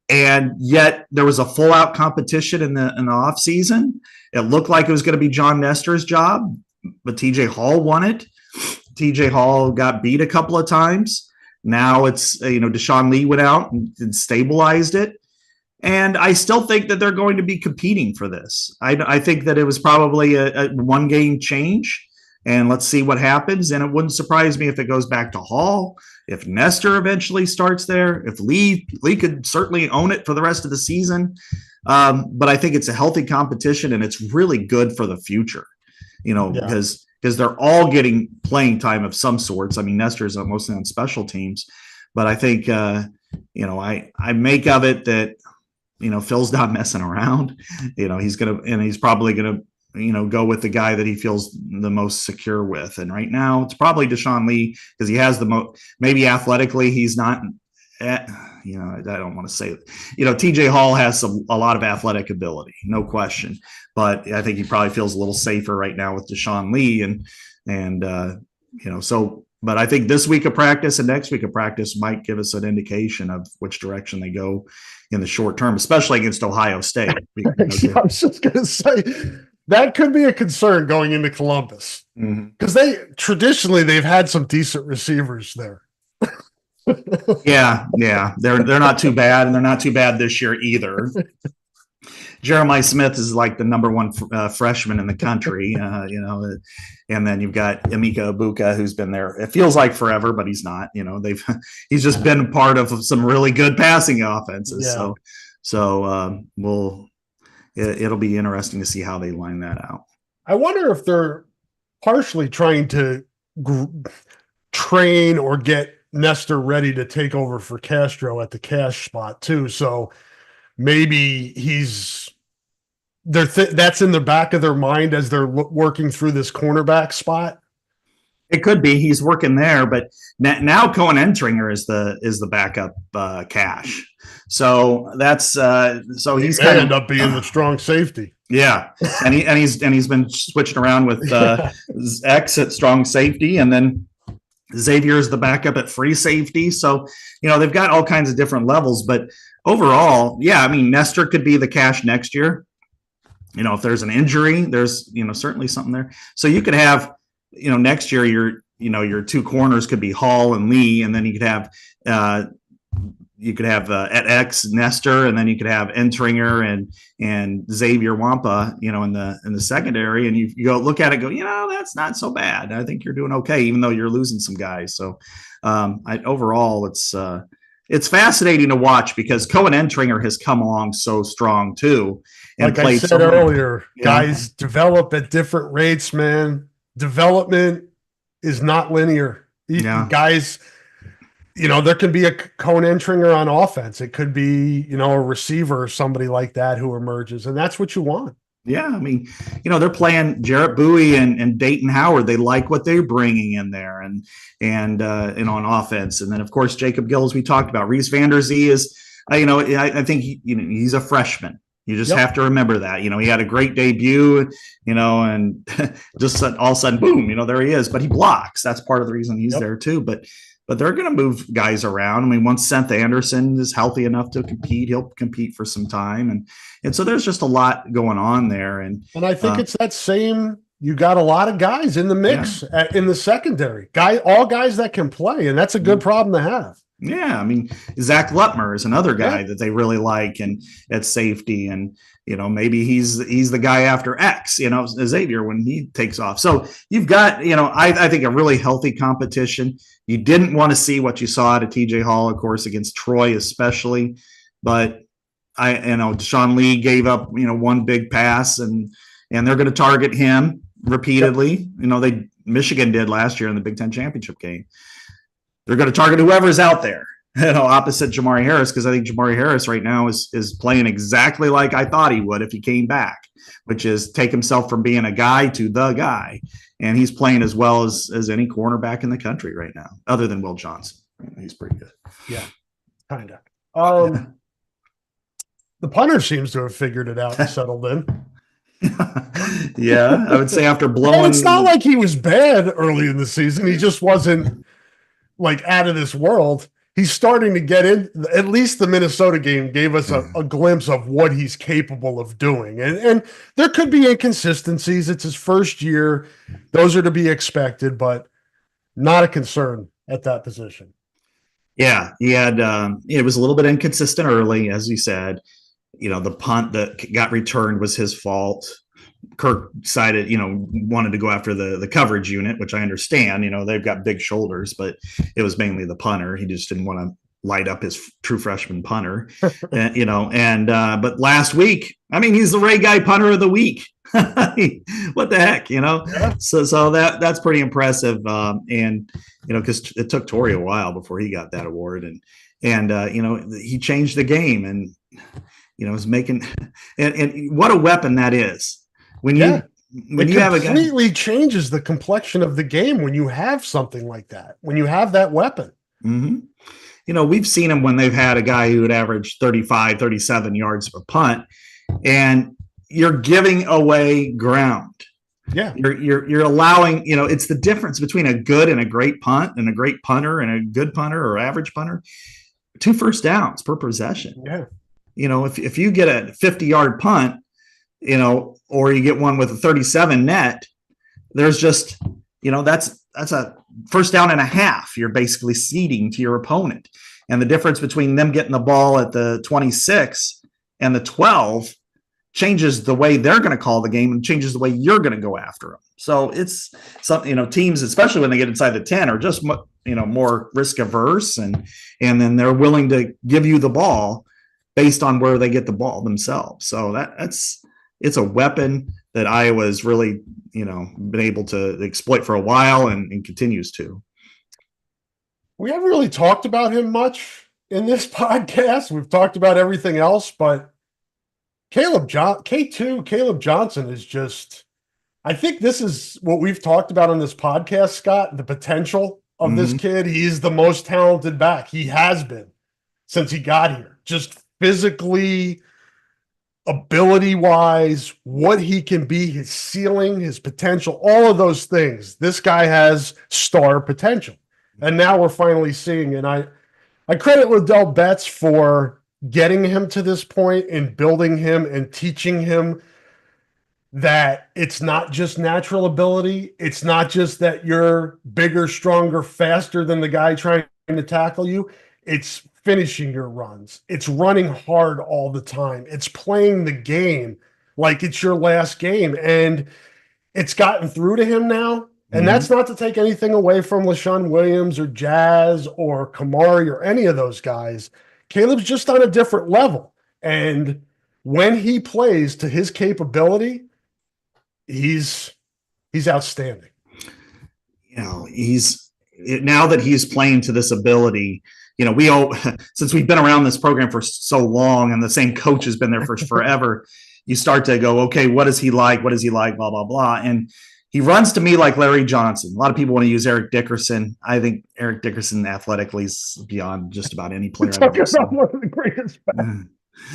And yet there was a full out competition in the off season. It looked like it was going to be John Nestor's job, but TJ Hall won it. TJ Hall got beat a couple of times. Now it's, Deshaun Lee went out and stabilized it. And I still think that they're going to be competing for this. I think that it was probably a 1-game change, and let's see what happens. And it wouldn't surprise me if it goes back to Hall, if Nestor eventually starts there, if Lee could certainly own it for the rest of the season. But I think it's a healthy competition, and it's really good for the future. Because they're all getting playing time of some sorts. I mean, Nestor's mostly on special teams, but I think, I make of it that, Phil's not messing around. He's probably going to, go with the guy that he feels the most secure with. And right now it's probably Deshaun Lee because he has the most, maybe athletically, he's not I don't want to say, TJ Hall has a lot of athletic ability, no question, but I think he probably feels a little safer right now with Deshaun Lee but I think this week of practice and next week of practice might give us an indication of which direction they go in the short term, especially against Ohio State. I was just going to say that could be a concern going into Columbus because they've had some decent receivers there. Yeah, they're not too bad, and they're not too bad this year either. Jeremiah Smith is like the number one freshman in the country, and then you've got Emeka Ibuka, who's been there. It feels like forever, but he's not. He's just been part of some really good passing offenses. Yeah. So it'll be interesting to see how they line that out. I wonder if they're partially trying to train or get Nestor ready to take over for Castro at the cash spot too. So maybe that's in the back of their mind as they're working through this cornerback spot. It could be he's working there, but now Cohen Entringer is the backup cash. So that's so he's going to end up being the strong safety. Yeah, and he's been switching around with X at strong safety, and then Xavier is the backup at free safety. So they've got all kinds of different levels, but overall, Nestor could be the cash next year. If there's an injury, there's certainly something there. So you could have next year your two corners could be Hall and Lee, and then you could have at X Nestor, and then you could have Entringer and Xavier Wampa, in the secondary, and you go look at it, that's not so bad. I think you're doing okay, even though you're losing some guys. So overall, it's fascinating to watch because Cohen Entringer has come along so strong too. And like I said earlier, guys develop at different rates, man. Development is not linear. Guys, there can be a Cohen Entringer on offense. It could be, a receiver or somebody like that who emerges, and that's what you want. Yeah, they're playing Jarrett Bowie and Dayton Howard. They like what they're bringing in there, and on offense. And then of course Jacob Gill, as we talked about, Reese Vanderzee is, I think he's a freshman. You just have to remember that. He had a great debut, and just all of a sudden, boom, there he is. But he blocks. That's part of the reason he's there too. But they're going to move guys around. Once Seth Anderson is healthy enough to compete, he'll compete for some time. And so there's just a lot going on there. And I think it's that same. You got a lot of guys in the mix in the secondary. All guys that can play, and that's a good problem to have. Yeah, Zach Lutmer is another guy that they really like, and at safety, and maybe he's the guy after X, Xavier when he takes off. So you've got I think a really healthy competition. You didn't want to see what you saw out of TJ Hall, of course, against Troy especially, but Deshaun Lee gave up one big pass, and they're going to target him repeatedly. Michigan did last year in the Big Ten championship game. They're going to target whoever's out there, opposite Jamari Harris, because I think Jamari Harris right now is playing exactly like I thought he would if he came back, which is take himself from being a guy to the guy. And he's playing as well as any cornerback in the country right now, other than Will Johnson. He's pretty good. Yeah, kind of. The punter seems to have figured it out and settled in. Yeah, I would say after blowing. And it's not like he was bad early in the season. He just wasn't out of this world. He's starting to get in. At least the Minnesota game gave us a glimpse of what he's capable of doing. And there could be inconsistencies. It's his first year. Those are to be expected, but not a concern at that position. Yeah, he had it was a little bit inconsistent early, as you said. The punt that got returned was his fault. Kirk decided, wanted to go after the coverage unit, which I understand. They've got big shoulders, but it was mainly the punter. He just didn't want to light up his true freshman punter, but last week, he's the Ray Guy punter of the week. What the heck, Yeah. So that's pretty impressive. Because it took Torrey a while before he got that award, and he changed the game, and is making and what a weapon that is. When you have a guy, completely changes the complexion of the game when you have something like that, when you have that weapon. Mm-hmm. we've seen them when they've had a guy who would average 35, 37 yards per punt, and you're giving away ground. Yeah. You're allowing, it's the difference between a good and a great punt and a great punter and a good punter or average punter. 2 first downs per possession. Yeah. If you get a 50-yard punt, or you get one with a 37 net, there's just, that's a first down and a half. You're basically ceding to your opponent. And the difference between them getting the ball at the 26 and the 12 changes the way they're going to call the game and changes the way you're going to go after them. So it's something, teams, especially when they get inside the 10, are just, more risk averse, and then they're willing to give you the ball based on where they get the ball themselves. So it's a weapon that Iowa's really, been able to exploit for a while and continues to. We haven't really talked about him much in this podcast. We've talked about everything else, but Caleb Johnson is just, I think this is what we've talked about on this podcast, Scott, the potential of this kid. He's the most talented back. He has been since he got here. Just physically, ability-wise, what he can be, his ceiling, his potential, all of those things. This guy has star potential. And now we're finally seeing it. I credit Liddell Betts for getting him to this point and building him and teaching him that it's not just natural ability. It's not just that you're bigger, stronger, faster than the guy trying to tackle you. It's finishing your runs. It's running hard all the time. It's playing the game like it's your last game. And it's gotten through to him now. And that's not to take anything away from LaShawn Williams or Jazz or Kamari or any of those guys. Caleb's just on a different level. And when he plays to his capability, he's outstanding. He's now that he's playing to this ability, we all, since we've been around this program for so long and the same coach has been there for forever, you start to go, okay, what is he like? What is he like? Blah, blah, blah. And he runs to me like Larry Johnson. A lot of people want to use Eric Dickerson. I think Eric Dickerson athletically is beyond just about any player. Talking about one of the greatest backs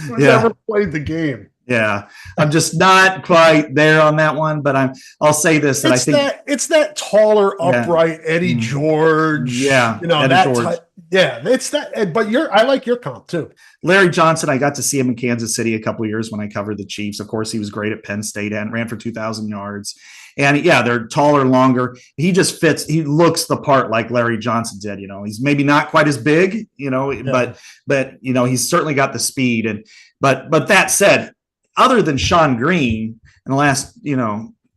who's ever played the game. Yeah, I'm just not quite there on that one, but I'll say this: that it's that taller, upright Eddie George. Yeah, Eddie George. It's that. But I like your comp too. Larry Johnson. I got to see him in Kansas City a couple of years when I covered the Chiefs. Of course, he was great at Penn State and ran for 2,000 yards. And they're taller, longer. He just fits. He looks the part like Larry Johnson did. He's maybe not quite as big. But he's certainly got the speed. And but that said, other than Sean Green in the last,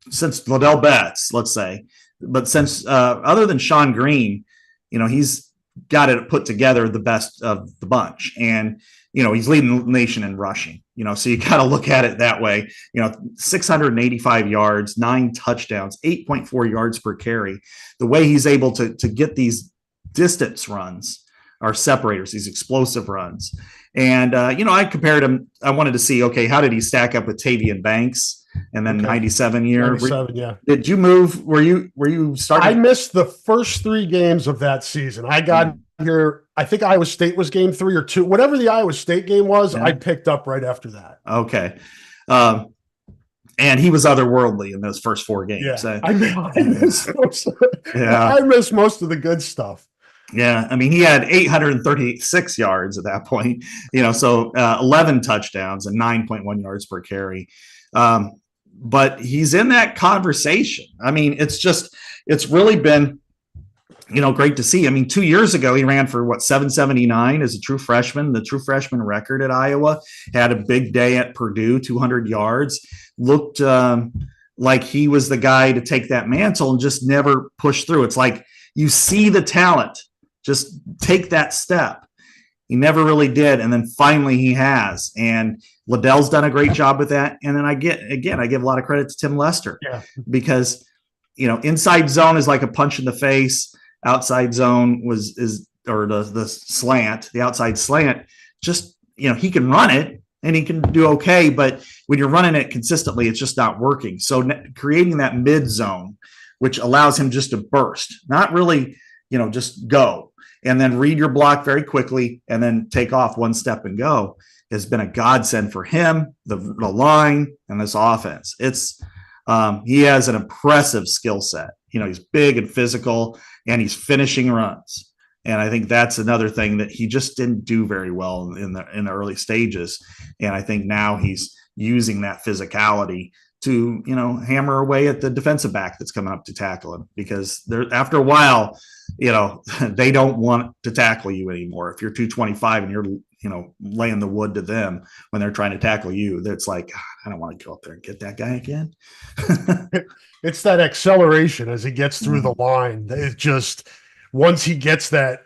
since Liddell Betts, let's say, but since other than Sean Green, he's got it put together the best of the bunch. And, he's leading the nation in rushing, so you got to look at it that way. 685 yards, 9 touchdowns, 8.4 yards per carry. The way he's able to get these distance runs are separators, these explosive runs. And, I compared him. I wanted to see, okay, how did he stack up with Tavian Banks and then 97 year? 97, yeah. Did you move? Were you starting? I missed the first 3 games of that season. I got here. I think Iowa State was game 3 or 2. Whatever the Iowa State game was, I picked up right after that. Okay. And he was otherworldly in those first 4 games. Yeah. I missed most of the good stuff. Yeah, I mean, he had 836 yards at that point, so 11 touchdowns and 9.1 yards per carry. But he's in that conversation. I mean, it's really been, great to see. I mean, 2 years ago, he ran for 779 as a true freshman. The true freshman record at Iowa. Had a big day at Purdue, 200 yards. Looked like he was the guy to take that mantle and just never push through. It's like you see the talent. Just take that step. He never really did. And then finally he has. And Liddell's done a great job with that. And then I give a lot of credit to Tim Lester because, inside zone is like a punch in the face. Outside zone the slant, the outside slant, just, he can run it and he can do okay. But when you're running it consistently, it's just not working. So creating that mid zone, which allows him just to burst, not really, just go. and then read your block very quickly and then take off one step and go has been a godsend for him, the line, and this offense. He has an impressive skill set. He's big and physical, and he's finishing runs. And I think that's another thing that he just didn't do very well in the early stages. And I think now he's using that physicality to, hammer away at the defensive back that's coming up to tackle him, because after a while, they don't want to tackle you anymore. If you're 225 and you're, laying the wood to them when they're trying to tackle you, that's like, I don't want to go up there and get that guy again. It's that acceleration as he gets through the line. It just, once he gets that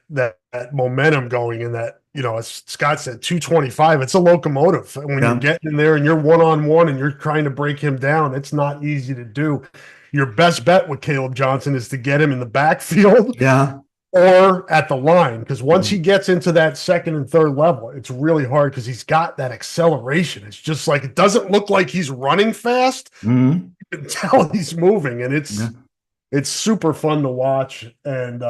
momentum going, and that, as Scott said, 225, it's a locomotive. And when you're getting in there and you're one-on-one and you're trying to break him down, it's not easy to do. Your best bet with Caleb Johnson is to get him in the backfield. Yeah. Or at the line, because once he gets into that second and third level, it's really hard because he's got that acceleration. It's just like, it doesn't look like he's running fast. You can tell he's moving, and it's super fun to watch. And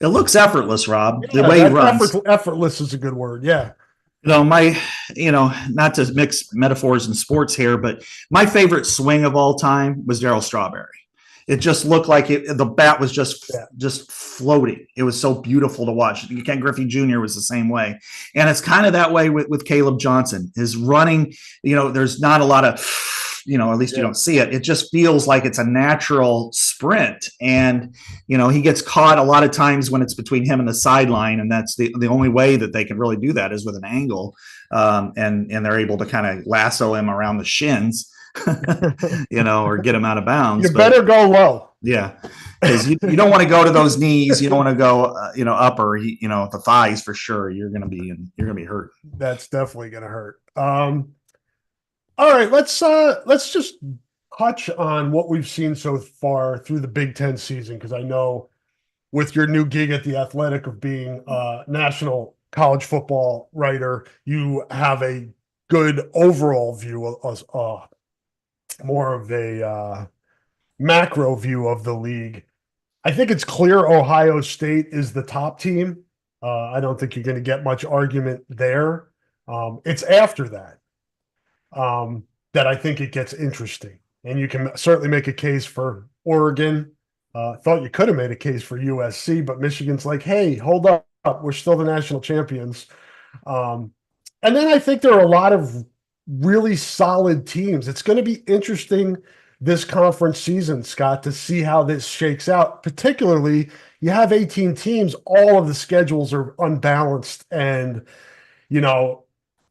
it looks effortless, Rob. The way he runs. Effortless is a good word. Yeah. Not to mix metaphors and sports here, but my favorite swing of all time was Darryl Strawberry. It just looked like the bat was just floating. It was so beautiful to watch. Ken Griffey Jr. was the same way. And it's kind of that way with Caleb Johnson. His running, there's not a lot of, at least you don't see it. It just feels like it's a natural sprint. And, he gets caught a lot of times when it's between him and the sideline. And that's the only way that they can really do that is with an angle. And they're able to kind of lasso him around the shins. Or get him out of bounds. Better go low. Yeah, because you don't want to go to those knees. You don't want to go, upper. The thighs for sure. You're gonna be hurt. That's definitely gonna hurt. All right, let's just touch on what we've seen so far through the Big Ten season, because I know with your new gig at the Athletic of being a national college football writer, you have a good overall view of more of a macro view of the league. I think it's clear Ohio State is the top team. I don't think you're going to get much argument there. It's after that that I think it gets interesting. And you can certainly make a case for Oregon. Thought you could have made a case for USC, but Michigan's like, hey, hold up. We're still the national champions. And then I think there are a lot of really solid teams. It's going to be interesting this conference season, Scott, to see how this shakes out. Particularly, you have 18 teams. All of the schedules are unbalanced. And,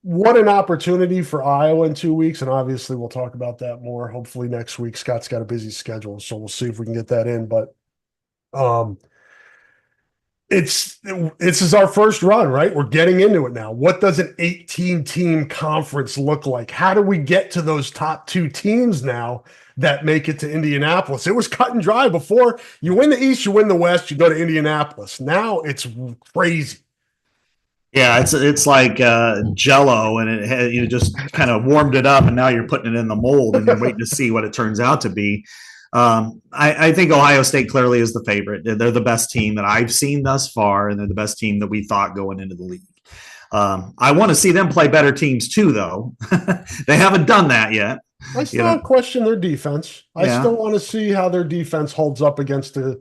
what an opportunity for Iowa in 2 weeks. And obviously, we'll talk about that more hopefully next week. Scott's got a busy schedule, so we'll see if we can get that in. But this is our first run, right? We're getting into it now. What does an 18-team conference look like? How do we get to those top two teams now that make it to Indianapolis? It was cut and dry before. You win the East, you win the West, you go to Indianapolis. Now it's crazy. Yeah, it's like Jell-O, and you just kind of warmed it up, and now you're putting it in the mold, and you're waiting to see what it turns out to be. I think Ohio State clearly is the favorite. They're the best team that I've seen thus far, and they're the best team that we thought going into the league. I want to see them play better teams too, though. They haven't done that yet. I still question their defense. I still want to see how their defense holds up against a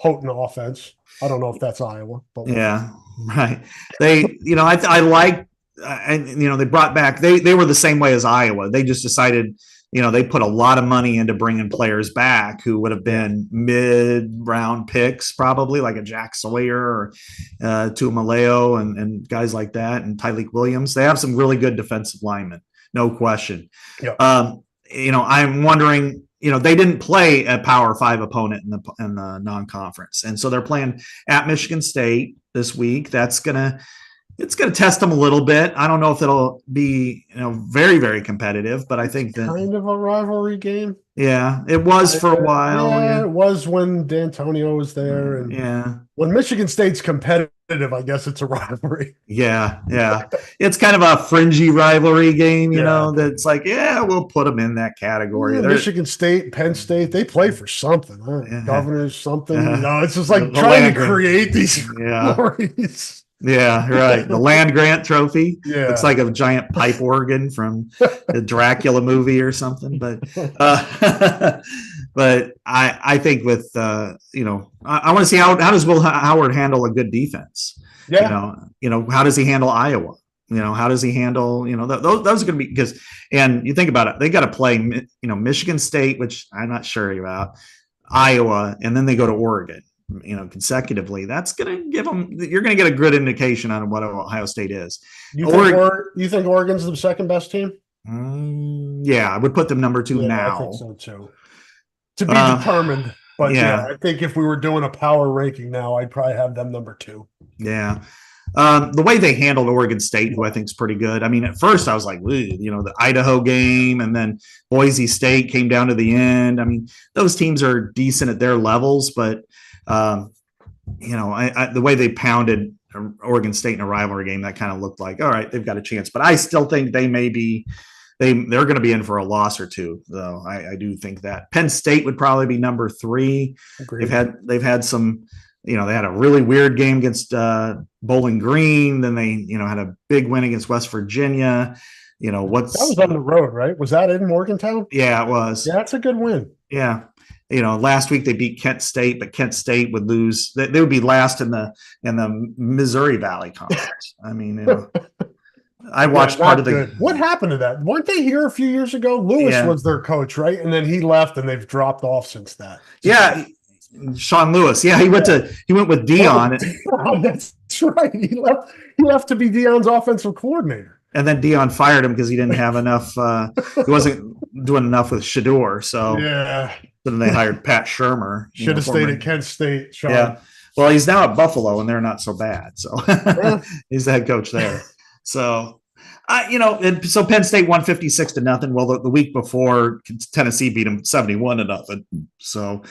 Houghton offense. I don't know if that's Iowa, but right. They, I like, they brought back. They were the same way as Iowa. They just decided. They put a lot of money into bringing players back who would have been mid-round picks, probably like a Jack Sawyer or Tuamaleo and guys like that, and Tyleik Williams. They have some really good defensive linemen, no question. Yep. I'm wondering, they didn't play a Power 5 opponent in the non-conference, and so they're playing at Michigan State this week. It's going to test them a little bit. I don't know if it'll be, very, very competitive, but I think that kind of a rivalry game. Yeah, it was for a while. Yeah, it was when D'Antonio was there. And when Michigan State's competitive, I guess it's a rivalry. Yeah, yeah. It's kind of a fringy rivalry game, you Yeah. know, that's like, yeah, we'll put them in that category. Yeah, They're Michigan State, Penn State, they play for something. Huh? yeah, Governors, something. uh, It's just the like trying land to grant. create these Yeah, rivalries. yeah, right. The land grant trophy looks Yeah. like a giant pipe organ from the Dracula movie or something. Uh, but I think with I want to see how does Will Howard handle a good defense. Yeah. How does he handle Iowa? How does he handle, those are going to be, because, and you think about it, they got to play, Michigan State, which I'm not sure about, Iowa, and then they go to Oregon, consecutively. That's going to give them, you're going to get a good indication on what Ohio State is. You think Oregon's the second best team? Yeah, I would put them number 2 now. I think so too. To be determined. But yeah, I think if we were doing a power ranking now, I'd probably have them number 2. Yeah. The way they handled Oregon State, who I think is pretty good. I mean, at first I was like, the Idaho game, and then Boise State came down to the end. I mean, those teams are decent at their levels, but the way they pounded Oregon State in a rivalry game, that kind of looked like, all right, they've got a chance. But I still think they may be, they're going to be in for a loss or two, though. I do think that Penn State would probably be number 3. Agreed. They've had some. They had a really weird game against Bowling Green. Then they, had a big win against West Virginia. That was on the road, right? Was that in Morgantown? Yeah, it was. Yeah, that's a good win. Yeah. Last week they beat Kent State, but Kent State would lose. They would be last in the Missouri Valley Conference. I mean, I watched part of the. Good. What happened to that? Weren't they here a few years ago? Lewis was their coach, right? And then he left, and they've dropped off since that. Yeah. Sean Lewis. Yeah, he went with Dion. That's right. He left to be Dion's offensive coordinator. And then Dion fired him because he didn't have enough. He wasn't doing enough with Shador. So yeah. Then they hired Pat Shermer. Should have stayed at Kent State. Sean. Yeah. Well, he's now at Buffalo, and they're not so bad. So he's the head coach there. So so Penn State won 56-0. Well, the week before, Tennessee beat them 71-0. So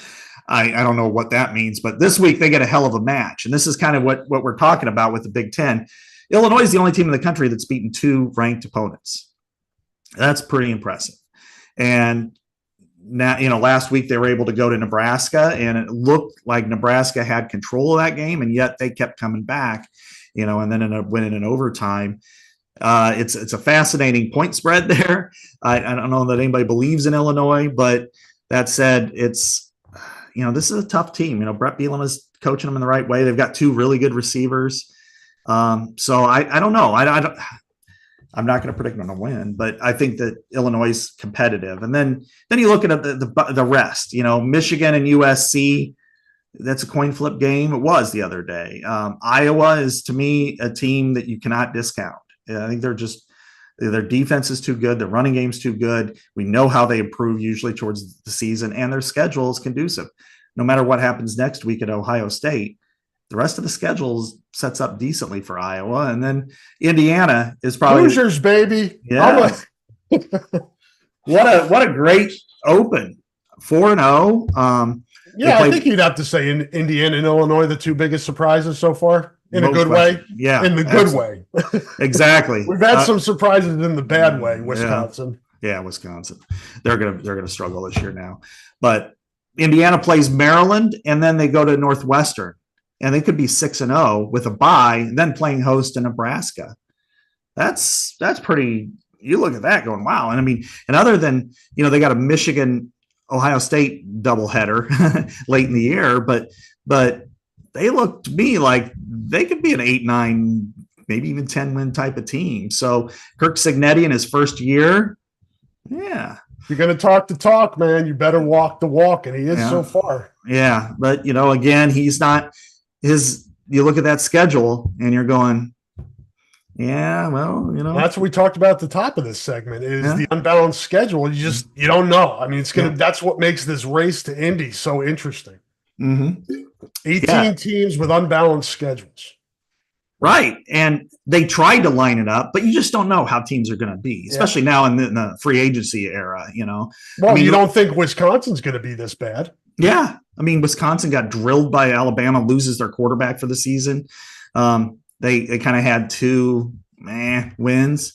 I don't know what that means, but this week they get a hell of a match. And this is kind of what we're talking about with the Big Ten. Illinois is the only team in the country that's beaten 2 ranked opponents. That's pretty impressive. And now, last week they were able to go to Nebraska, and it looked like Nebraska had control of that game, and yet they kept coming back, and then ended up winning in overtime. It's a fascinating point spread there. I don't know that anybody believes in Illinois, but that said, it's, this is a tough team. Brett Bielema is coaching them in the right way. They've got 2 really good receivers. So I don't know. I'm not going to predict them to win, but I think that Illinois is competitive. And then you look at the rest, Michigan and USC, that's a coin flip game. It was the other day. Iowa is, to me, a team that you cannot discount. I think their defense is too good. Their running game's too good. We know how they improve usually towards the season, and their schedule is conducive. No matter what happens next week at Ohio State, the rest of the schedule sets up decently for Iowa. And then Indiana is probably Hoosiers, baby. Yeah. What a great open. 4-0. I think you'd have to say Indiana and Illinois, the 2 biggest surprises so far. In a good way? Yeah. In the good way. Exactly. We've had some surprises in the bad way, Wisconsin. Yeah, Wisconsin. They're gonna struggle this year now. But Indiana plays Maryland, and then they go to Northwestern. And they could be 6-0 with a bye, and then playing host to Nebraska. That's pretty. You look at that going, wow. And I mean, and other than, they got a Michigan Ohio State doubleheader late in the year, but they look to me like they could be an 8-9, maybe even 10-win type of team. So Kirk Cignetti in his first year, yeah. If you're going to talk the talk, man, you better walk the walk, and he is so far. Yeah, but, again, he's not his – you look at that schedule, and you're going, yeah, well, That's what we talked about at the top of this segment is the unbalanced schedule. You don't know. I mean, that's what makes this race to Indy so interesting. Mm-hmm. 18 teams with unbalanced schedules. Right. And they tried to line it up, but you just don't know how teams are going to be, especially now in the free agency era, Well, you don't think Wisconsin's going to be this bad? Yeah. I mean, Wisconsin got drilled by Alabama, loses their quarterback for the season. They kind of had two wins.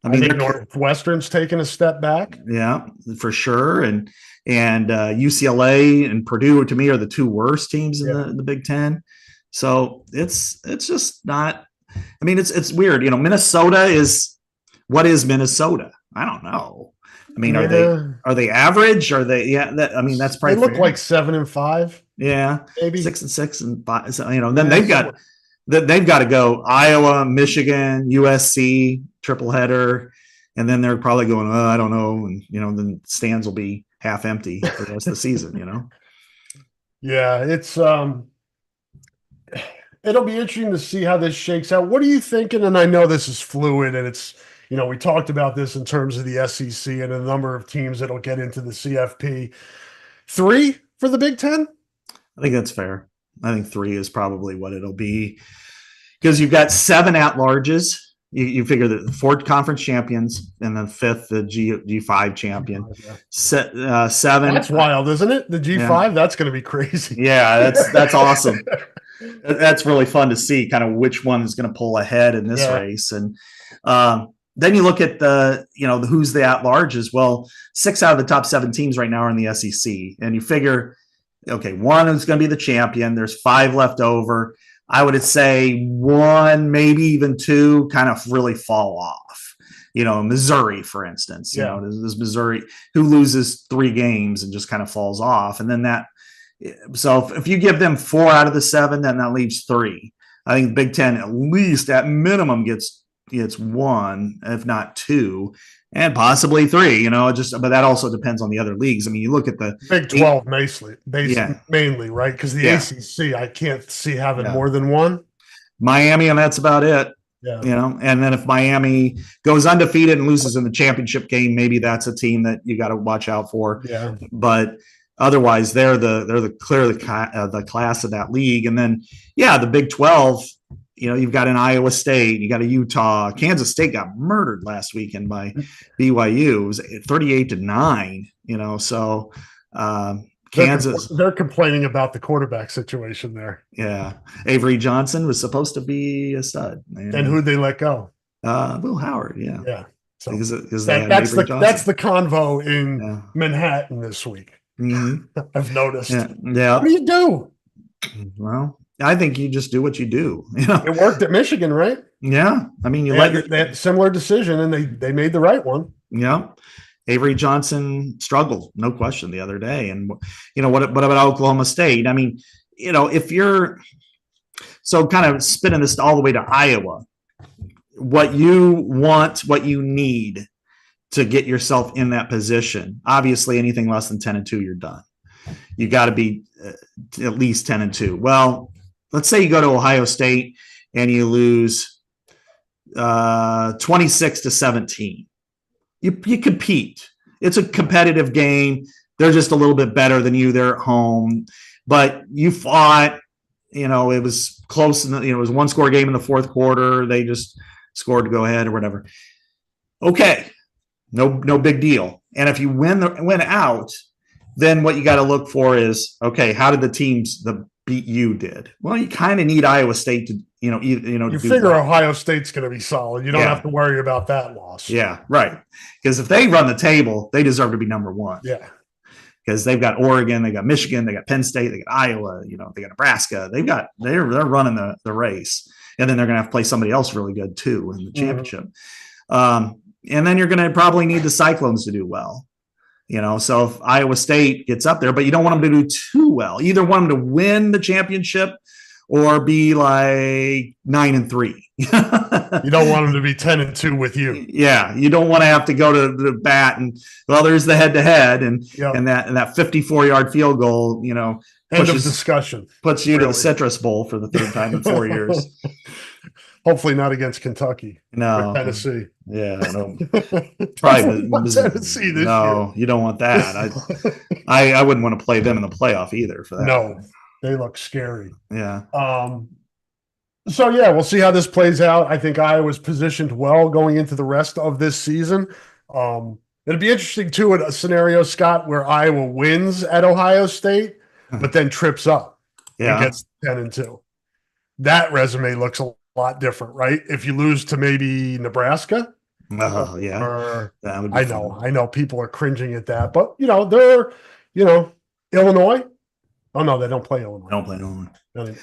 I think Northwestern's taken a step back. Yeah, for sure. And UCLA and Purdue, to me, are the two worst teams in the Big Ten. So it's just not. I mean, it's weird. Minnesota is, what is Minnesota? I don't know. I mean, are they average? Are they? Yeah. That's probably. They look like 7-5. Yeah, maybe 6-6 and 5. So, then they've got to go Iowa, Michigan, USC triple header, and then they're probably going, oh, I don't know, and then stands will be half empty for the rest of the season. Yeah, it's it'll be interesting to see how this shakes out. What are you thinking? And I know this is fluid, and it's we talked about this in terms of the SEC and a number of teams that'll get into the CFP. 3 for the Big Ten? I think that's fair. I think 3 is probably what it'll be, because you've got 7 at-larges. You figure that the 4 conference champions, and then 5th, the G5 champion. 7. That's wild, isn't it? The G5, yeah. That's going to be crazy. Yeah, that's awesome. That's really fun to see kind of which one is going to pull ahead in this race. And then you look at who's the at-larges. Well, 6 out of the top 7 teams right now are in the SEC. And you figure, okay, 1 is going to be the champion. There's 5 left over. I would say 1, maybe even 2 kind of really fall off. Missouri, for instance, this Missouri who loses 3 games and just kind of falls off. And then so if you give them 4 out of the 7, then that leaves 3. I think Big Ten at least at minimum gets 1, if not 2, and possibly 3. But that also depends on the other leagues. I mean, you look at the Big 12 mainly, right? Because the ACC, I can't see having more than 1. Miami, and that's about it. Yeah. And then if Miami goes undefeated and loses in the championship game, maybe that's a team that you got to watch out for. Yeah. But otherwise, they're clearly the class of that league. And then the Big 12. You've got an Iowa State, you got a Utah. Kansas State got murdered last weekend by BYU. It was 38-9. So Kansas. They're complaining about the quarterback situation there. Yeah, Avery Johnson was supposed to be a stud. And who'd they let go? Will Howard. Yeah. Yeah. So because that's the convo in Manhattan this week. Mm-hmm. I've noticed. Yeah. What do you do? Well, I think you just do what you do. It worked at Michigan, right? Yeah. I mean, they had a similar decision, and they made the right one. Yeah. Avery Johnson struggled, no question, the other day. And what about Oklahoma State? I mean, if you're kind of spinning this all the way to Iowa, what you want, what you need to get yourself in that position, obviously anything less than 10-2, you're done. You got to be at least 10-2. Well, let's say you go to Ohio State and you lose 26-17. You compete. It's a competitive game. They're just a little bit better than you. They're at home, but you fought. It was close. It was 1-score game in the 4th quarter. They just scored to go ahead or whatever. Okay, no big deal. And if you win out, then what you got to look for is, okay, how did the teams that beat you did? Well, you kind of need Iowa State to, you figure Ohio State's going to be solid. You don't have to worry about that loss. Yeah, right. Because if they run the table, they deserve to be number 1. Yeah. Because they've got Oregon, they got Michigan, they got Penn State, they got Iowa, they got Nebraska. They're running the race. And then they're going to have to play somebody else really good too in the championship. And then you're going to probably need the Cyclones to do well. So if Iowa State gets up there, but you don't want them to do too well. You either want them to win the championship or be like 9-3. You don't want them to be 10-2 with you. Yeah, you don't want to have to go to the bat and there's the head-to-head and that 54-yard field goal. End of discussion. Puts you to the Citrus Bowl for the 3rd time in 4 years. Hopefully not against Kentucky. No. Or Tennessee. Yeah. No. Tennessee this year. You don't want that. I wouldn't want to play them in the playoff either for that. No, they look scary. Yeah. So, we'll see how this plays out. I think Iowa's positioned well going into the rest of this season. It'll be interesting, too, in a scenario, Scott, where Iowa wins at Ohio State, but then trips up and gets 10-2. that resume looks a lot different, right? If you lose to maybe Nebraska, Oh, yeah. or That would be fun. I know people are cringing at that, but they're, you know, Illinois. Oh no, they don't play Illinois. Don't play Illinois.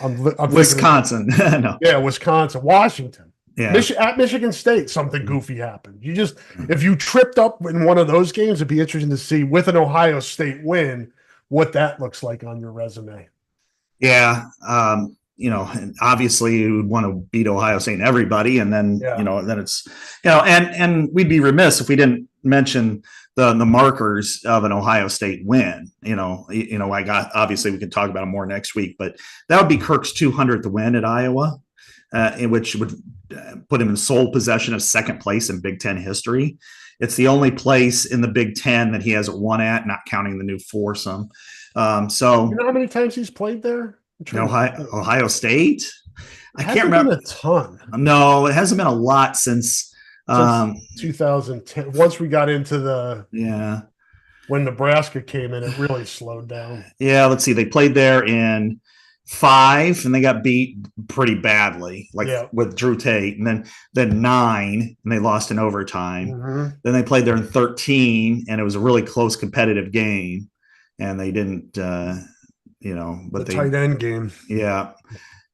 I'm Wisconsin. No. yeah, Wisconsin, Washington, Yeah. At Michigan State, something goofy happened. If you tripped up in one of those games, it'd be interesting to see with an Ohio State win what that looks like on your resume. Yeah. And obviously you would want to beat Ohio State and everybody. And then, then it's, and we'd be remiss if we didn't mention the markers of an Ohio State win. Obviously we can talk about it more next week, but that would be Kirk's 200th win at Iowa, in which would put him in sole possession of second place in Big Ten history. It's the only place in the Big Ten that he hasn't won at, not counting the new foursome. So you know how many times he's played there? Ohio State. I can't remember. A ton. No, it hasn't been a lot since 2010. Once we got into when Nebraska came in, it really slowed down. Yeah, let's see. They played there in 5 and they got beat pretty badly, with Drew Tate, and then 9 and they lost in overtime. Mm-hmm. Then they played there in 13 and it was a really close competitive game, and they didn't. But the tight end game. Yeah.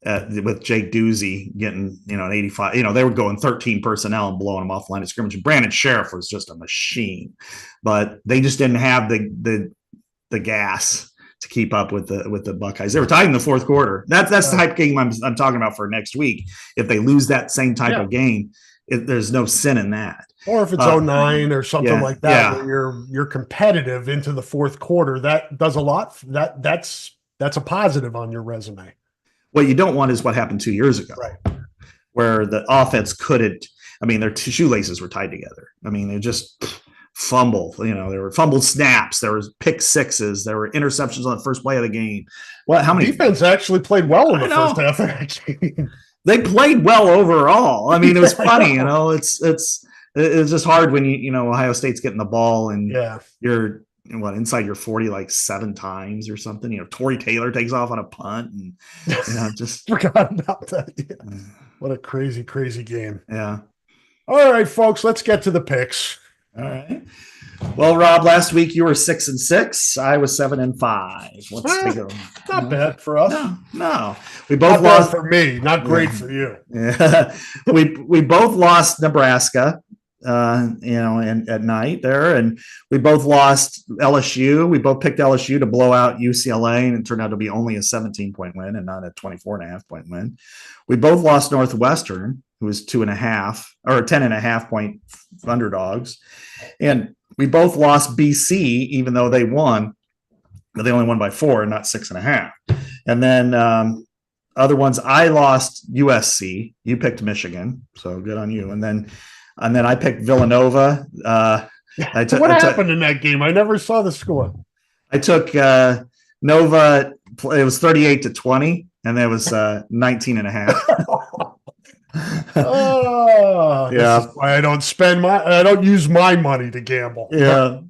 With Jake Doozy getting, an 85, they were going 13 personnel and blowing them off the line of scrimmage. And Brandon Sheriff was just a machine, but they just didn't have the gas to keep up with the Buckeyes. They were tied in the fourth quarter. That's the type of game I'm talking about for next week. If they lose that same type of game, there's no sin in that. Or if it's 09 or something like that, where you're competitive into the fourth quarter, that does a lot. That's a positive on your resume. What you don't want is what happened 2 years ago, right, where the offense couldn't. I mean, their shoelaces were tied together. I mean, they just fumble. There were fumbled snaps. There was pick sixes. There were interceptions on the first play of the game. How many defense actually played well in the first half of that game? They played well overall. I mean, it was funny. It's just hard when Ohio State's getting the ball and you're inside your 40 like 7 times or something. Torrey Taylor takes off on a punt and just forgot about that. Yeah. What a crazy game. Yeah. All right, folks, let's get to the picks. All right. Well, Rob, last week you were 6-6. I was 7-5. Let's take it. Not bad for us. No. We both lost for me. Not great for you. Yeah. We both lost Nebraska. And at night there, and we both lost LSU. We both picked LSU to blow out UCLA, and it turned out to be only a 17-point win and not a 24.5-point win. We both lost Northwestern, who was 2.5 or 10.5-point underdogs, and we both lost BC, even though they won, but they only won by 4 and not 6.5. And then other ones, I lost USC. You picked Michigan, so good on you. And then I picked Villanova. What happened in that game? I never saw the score. I took Nova. It was 38-20, and there was 19.5. Oh, yeah. This is why I don't use my money to gamble. Yeah.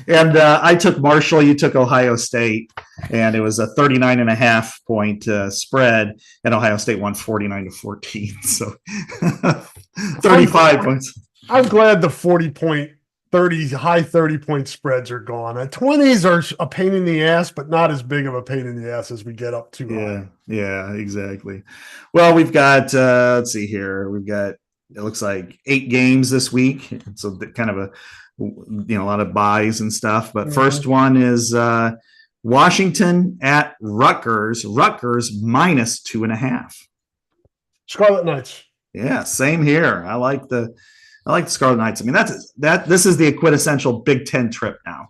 And I took Marshall. You took Ohio State, and it was a 39.5-point spread, and Ohio State won 49-14. So 35 points. I'm glad the 40-point, high 30-point spreads are gone. 20s are a pain in the ass, but not as big of a pain in the ass as we get up to. Yeah, exactly. Well, we've got, let's see here. We've got, it looks like 8 games this week. So kind of a lot of buys and stuff. But first one is Washington at Rutgers. Rutgers minus 2.5. Scarlet Knights. Yeah, same here. I like the Scarlet Knights. I mean, this is the quintessential Big Ten trip now.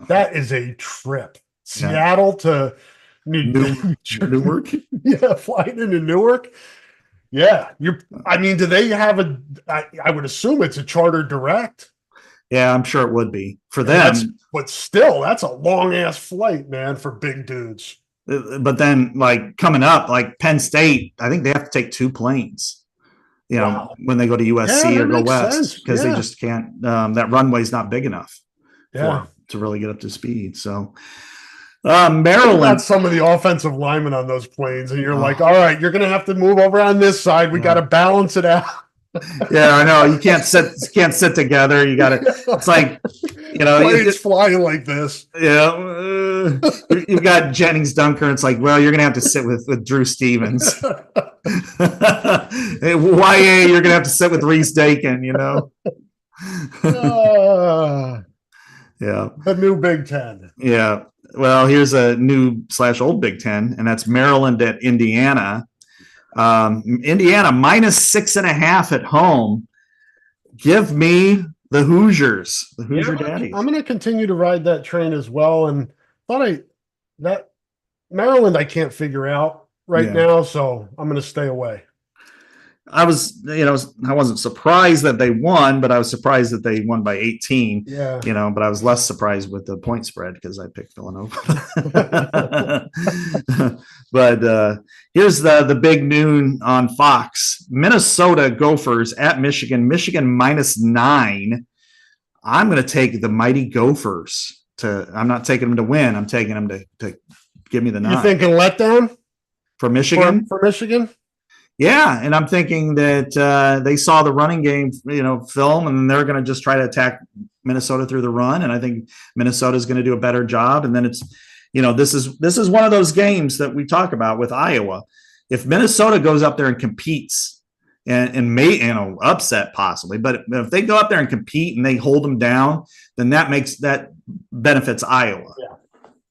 That is a trip. Seattle to Newark. Yeah, flying into Newark. Yeah, do they have I would assume it's a charter direct. Yeah, I'm sure it would be for them. But still, that's a long ass flight, man, for big dudes. But then, like coming up, like Penn State, I think they have to take 2 planes. When they go to USC or go west, because they just can't. That runway's not big enough for them to really get up to speed. So, Maryland. Got some of the offensive linemen on those planes, and you're like, all right, you're going to have to move over on this side. We got to balance it out. Yeah, I know. You can't sit together. You got to. It's like, planes flying like this. Yeah, you've got Jennings Dunker. It's like, well, you're going to have to sit with Drew Stevens. YA, you're going to have to sit with Reese Dakin. Yeah. The new Big Ten. Yeah. Well, here's a new / old Big Ten, and that's Maryland at Indiana. Indiana -6.5 at home. Give me the Hoosiers, the Hoosier Daddies. I'm going to continue to ride that train as well. And that Maryland I can't figure out right now, so I'm going to stay away. I wasn't surprised that they won, but I was surprised that they won by 18. Yeah. But I was less surprised with the point spread because I picked Villanova. But here's the big noon on Fox. Minnesota Gophers at Michigan. Michigan -9. I'm going to take the mighty Gophers I'm not taking them to win. I'm taking them to give me the 9. You thinking letdown for Michigan? For Michigan? Yeah, and I'm thinking that they saw the running game, film, and they're going to just try to attack Minnesota through the run. And I think Minnesota is going to do a better job. And then it's, this is one of those games that we talk about with Iowa. If Minnesota goes up there and competes and may, upset possibly, but if they go up there and compete and they hold them down, then that benefits Iowa. Yeah.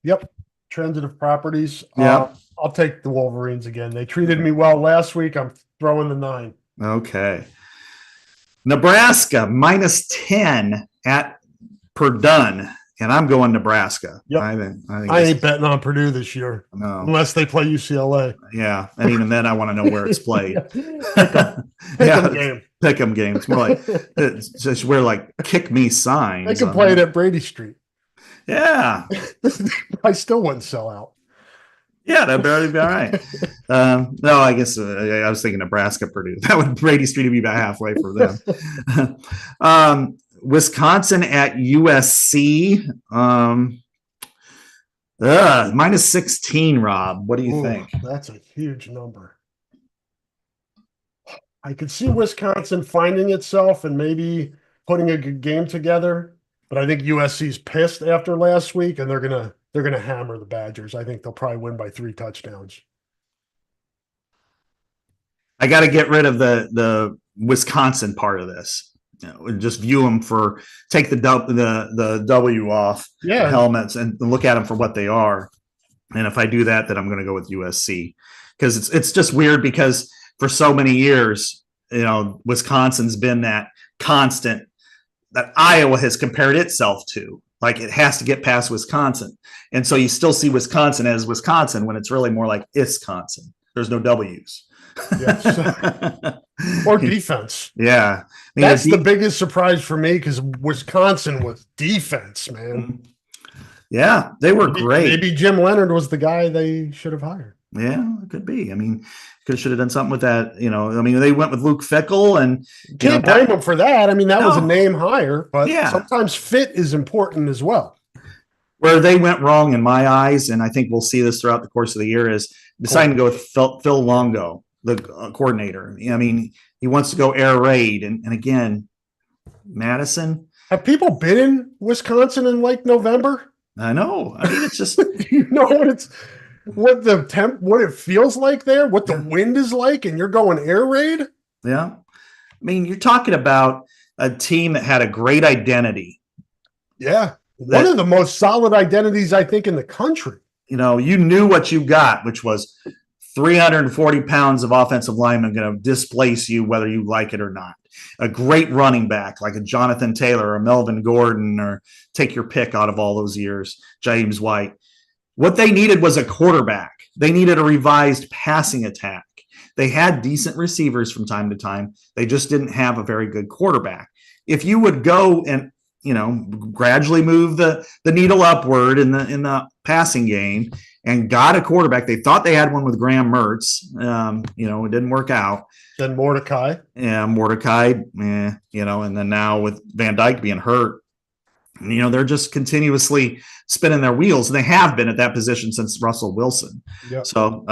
Yep. Transitive properties. Yeah. I'll take the Wolverines again. They treated me well last week. I'm throwing the 9. Okay. Nebraska -10 at Purdue, and I'm going Nebraska. Yep. I think I ain't betting on Purdue this year. No. Unless they play UCLA. Yeah, and even then, I want to know where it's played. Pick 'em game. It's more like it's just where kick me signs. They can play it at Brady Street. Yeah. I still wouldn't sell out. Yeah, that'd barely be all right. No, I guess I was thinking Nebraska, Purdue. That would Brady Street would be about halfway for them. Wisconsin at USC. -16, Rob. What do you think? That's a huge number. I could see Wisconsin finding itself and maybe putting a good game together, but I think USC's pissed after last week, and they're gonna hammer the Badgers. I think they'll probably win by 3 touchdowns. I got to get rid of the Wisconsin part of this. Just view them take the W off the helmets and look at them for what they are. And if I do that, then I'm going to go with USC because it's just weird because for so many years, Wisconsin's been that constant that Iowa has compared itself to. Like it has to get past Wisconsin. And so you still see Wisconsin as Wisconsin when it's really more like Wisconsin. There's no W's. Yes. Or defense. Yeah. That's the biggest surprise for me because Wisconsin was defense, man. Yeah, they were great. Maybe Jim Leonard was the guy they should have hired. Yeah, it could be. Should have done something with that. They went with Luke Fickell and can't blame them for that. That was a name hire, but sometimes fit is important as well. Where they went wrong in my eyes, and I think we'll see this throughout the course of the year, is deciding to go with Phil Longo, the coordinator. He wants to go air raid, and again, Madison. Have people been in Wisconsin in November? I know. It's just you know what it feels like there, what the wind is like, and you're going air raid. Yeah, you're talking about a team that had a great identity. Yeah, one of the most solid identities I think in the country. You knew what you got, which was 340 pounds of offensive linemen going to displace you whether you like it or not. A great running back like a Jonathan Taylor or Melvin Gordon, or take your pick out of all those years, James White. What they needed was a quarterback. They needed a revised passing attack. They had decent receivers from time to time. They just didn't have a very good quarterback. If you would go and gradually move the needle upward in the passing game and got a quarterback. They thought they had one with Graham Mertz. It didn't work out. Then Mordecai. Yeah, Mordecai. And then now with Van Dyke being hurt, They're just continuously spinning their wheels, and they have been at that position since Russell Wilson. Yep. So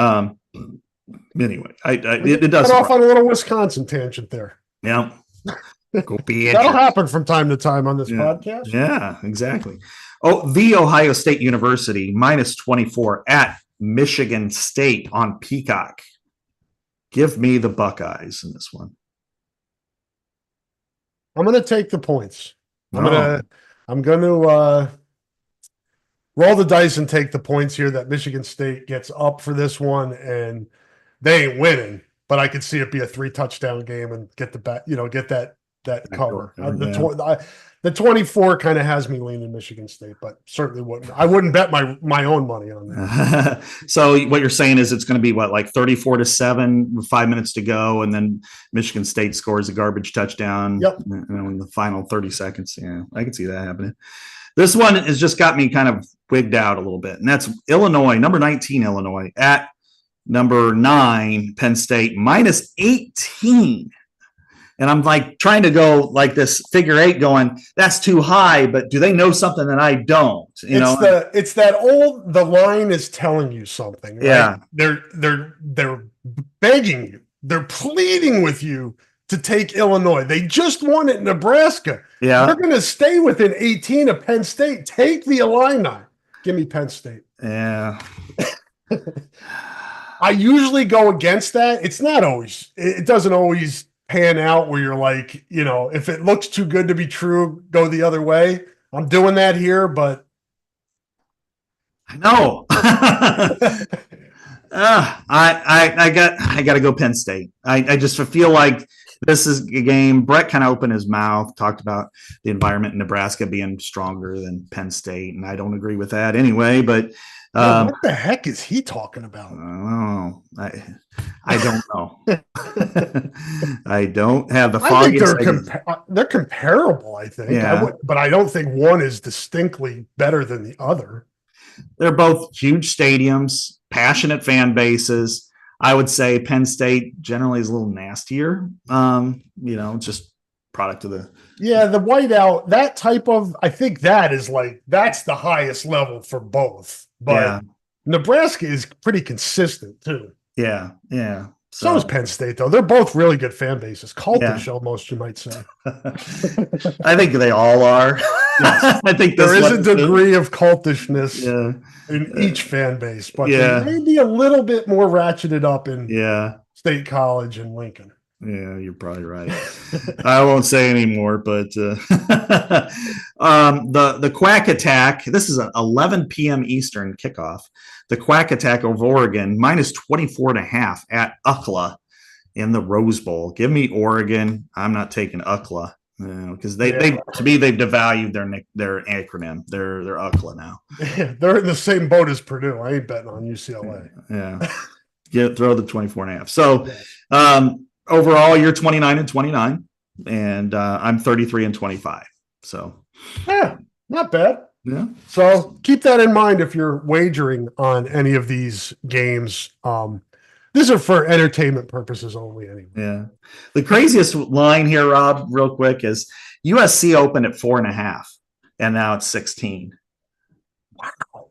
anyway, it does got off on a little Wisconsin tangent there. Yeah. Go be That'll happen from time to time on this podcast. Yeah, exactly. Oh, the Ohio State University -24 at Michigan State on Peacock. Give me the Buckeyes in this one. I'm going to take the points. I'm going to roll the dice and take the points here that Michigan State gets up for this one, and they ain't winning, but I could see it be a 3-touchdown game and get that cover. The 24 kind of has me leaning Michigan State, but certainly wouldn't. I wouldn't bet my own money on that. So what you're saying is it's going to be like 34-7 with 5 minutes to go, and then Michigan State scores a garbage touchdown. Yep. In the final 30 seconds. Yeah, I can see that happening. This one has just got me kind of wigged out a little bit, and that's Illinois, number 19 Illinois at number 9 Penn State -18. And I'm like trying to go like this figure 8 going, that's too high, but do they know something that I don't? It's that old, the line is telling you something. Right? Yeah. They're begging you. They're pleading with you to take Illinois. They just won at Nebraska. Yeah. They're going to stay within 18 of Penn State. Take the Illini. Give me Penn State. Yeah. I usually go against that. It doesn't always pan out where you're like, if it looks too good to be true, go the other way. I'm doing that here, but I know. I got to go Penn State. I just feel like this is a game. Brett kind of opened his mouth, talked about the environment in Nebraska being stronger than Penn State, and I don't agree with that anyway. But what the heck is he talking about? I don't know. I don't have the foggiest. They're comparable, I think. Yeah. But I don't think one is distinctly better than the other. They're both huge stadiums, passionate fan bases. I would say Penn State generally is a little nastier. Just product of the the whiteout, that type of, I think that's the highest level for both. But Nebraska is pretty consistent too. Yeah, yeah. So is Penn State, though. They're both really good fan bases. Cultish, almost, you might say. I think they all are. Yes. I think there is a degree of cultishness in each fan base, but maybe a little bit more ratcheted up in State College and Lincoln. Yeah, you're probably right. I won't say anymore, but the Quack Attack, this is an 11 p.m. Eastern kickoff. The Quack Attack of Oregon, -24.5 at UCLA in the Rose Bowl. Give me Oregon. I'm not taking UCLA because they've devalued their acronym. They're UCLA now. They're in the same boat as Purdue. I ain't betting on UCLA. Yeah. Throw the 24.5. So overall, you're 29-29, and I'm 33-25. So not bad. Yeah. So keep that in mind if you're wagering on any of these games. These are for entertainment purposes only anyway. Yeah. The craziest line here, Rob, real quick, is USC opened at 4.5, and now it's 16. Wow.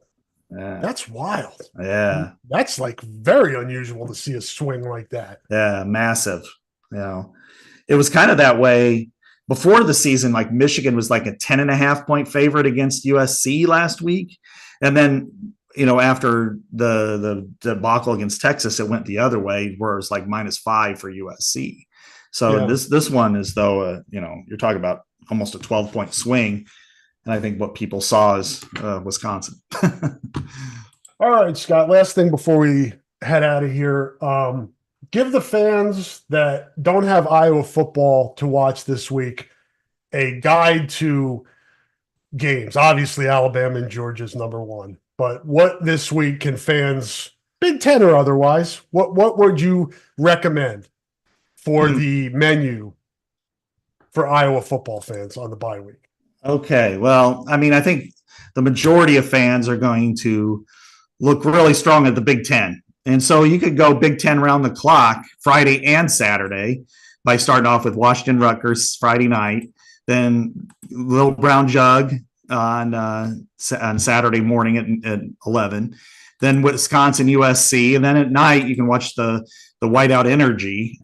Yeah. That's wild. Yeah. That's like very unusual to see a swing like that. Yeah, massive. It was kind of that way before the season. Like Michigan was like a 10.5-point favorite against USC last week. And then, after the debacle against Texas, it went the other way where it was like -5 for USC. So this one is, though, you're talking about almost a 12-point swing. And I think what people saw is Wisconsin. All right, Scott, last thing before we head out of here. Give the fans that don't have Iowa football to watch this week a guide to games. Obviously, Alabama and Georgia is number one. But what this week can fans, Big Ten or otherwise, what would you recommend for the menu for Iowa football fans on the bye week? Okay, well, I mean, I think the majority of fans are going to look really strong at the Big Ten. And so you could go Big Ten round the clock Friday and Saturday by starting off with Washington Rutgers Friday night, then Little Brown Jug on Saturday morning at 11. Then Wisconsin USC, and then at night you can watch the whiteout energy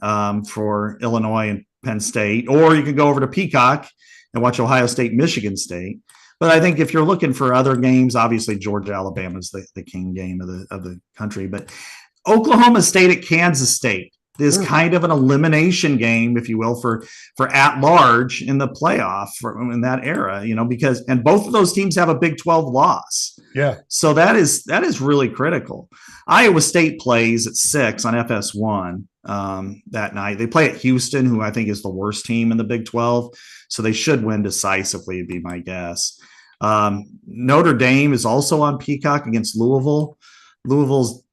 for Illinois and Penn State, or you can go over to Peacock and watch Ohio State, Michigan State. But I think if you're looking for other games, obviously Georgia, Alabama is the king game of the country. But Oklahoma State at Kansas State is kind of an elimination game, if you will, for at large in the playoff in that era, because and both of those teams have a Big 12 loss. Yeah. So that is really critical. Iowa State plays at 6 on FS1 that night. They play at Houston, who I think is the worst team in the Big 12. So they should win decisively, would be my guess. Notre Dame is also on Peacock against Louisville. Louisville's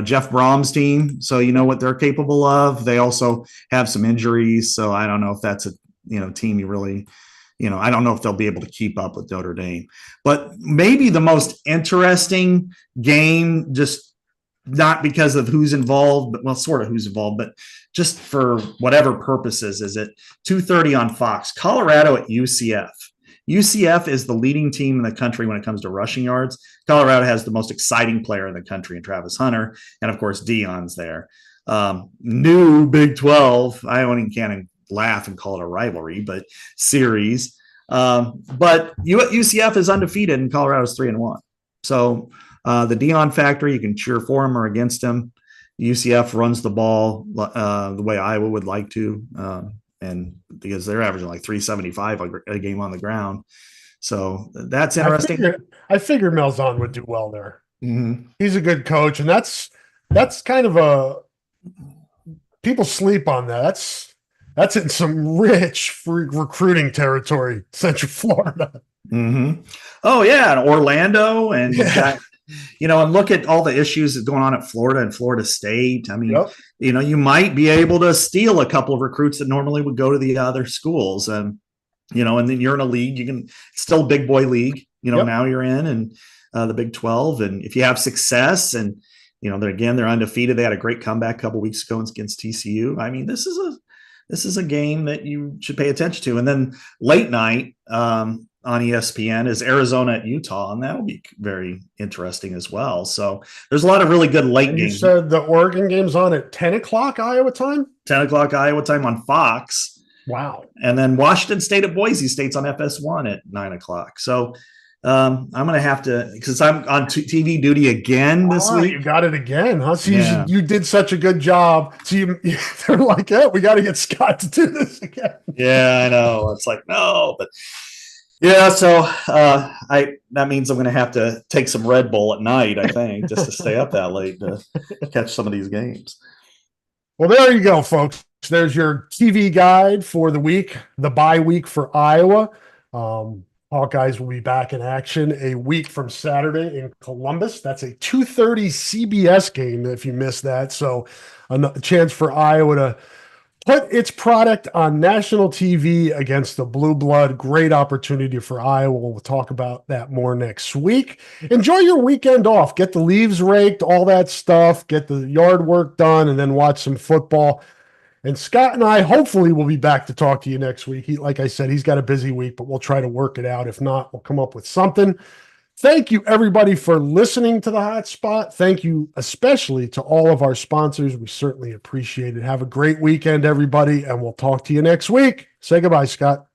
Jeff Brom's team, so you know what they're capable of. They also have some injuries, so I don't know if that's a team you really, I don't know if they'll be able to keep up with Notre Dame. But maybe the most interesting game, just not because of who's involved, but well, sort of who's involved, but just for whatever purposes, is at 2:30 on Fox. Colorado at UCF. UCF is the leading team in the country when it comes to rushing yards. Colorado has the most exciting player in the country in Travis Hunter. And of course, Deion's there. New Big 12. I only can't laugh and call it a rivalry, but series. But UCF is undefeated and Colorado's 3-1. So the Deion factor, you can cheer for him or against him. UCF runs the ball the way Iowa would like to. And because they're averaging like 375 a game on the ground. So that's interesting. I figured Malzahn would do well there. Mm-hmm. He's a good coach, and that's kind of people sleep on that. That's in some rich recruiting territory, Central Florida. Mm-hmm. Oh yeah, and Orlando, and you've got, and look at all the issues that's going on at Florida and Florida State. I mean, you might be able to steal a couple of recruits that normally would go to the other schools, and and then you're in a league. You can still a big boy league. Now you're in, and the Big 12, and if you have success, and they're undefeated. They had a great comeback a couple weeks ago against TCU. I mean, this is a game that you should pay attention to. And then late night on ESPN is Arizona at Utah, and that'll be very interesting as well. So there's a lot of really good late games. You said the Oregon game's on at 10 o'clock Iowa time? 10 o'clock Iowa time on Fox. Wow. And then Washington State at Boise State's on FS1 at 9 o'clock. So I'm going to have to, because I'm on TV duty again this week. You got it again, huh? So you did such a good job. So they're like, yeah, we got to get Scott to do this again. Yeah, I know. It's like, no, but yeah. So that means I'm going to have to take some Red Bull at night, I think, just to stay up that late to catch some of these games. Well, there you go, folks. There's your TV guide for the week, the bye week for Iowa. Hawkeyes will be back in action a week from Saturday in Columbus. That's a 2:30 CBS game if you missed that. So a chance for Iowa to put its product on national TV against the Blue Blood. Great opportunity for Iowa. We'll talk about that more next week. Enjoy your weekend off. Get the leaves raked, all that stuff. Get the yard work done, and then watch some football. And Scott and I hopefully will be back to talk to you next week. Like I said, he's got a busy week, but we'll try to work it out. If not, we'll come up with something. Thank you, everybody, for listening to the Hotspot. Thank you especially to all of our sponsors. We certainly appreciate it. Have a great weekend, everybody, and we'll talk to you next week. Say goodbye, Scott.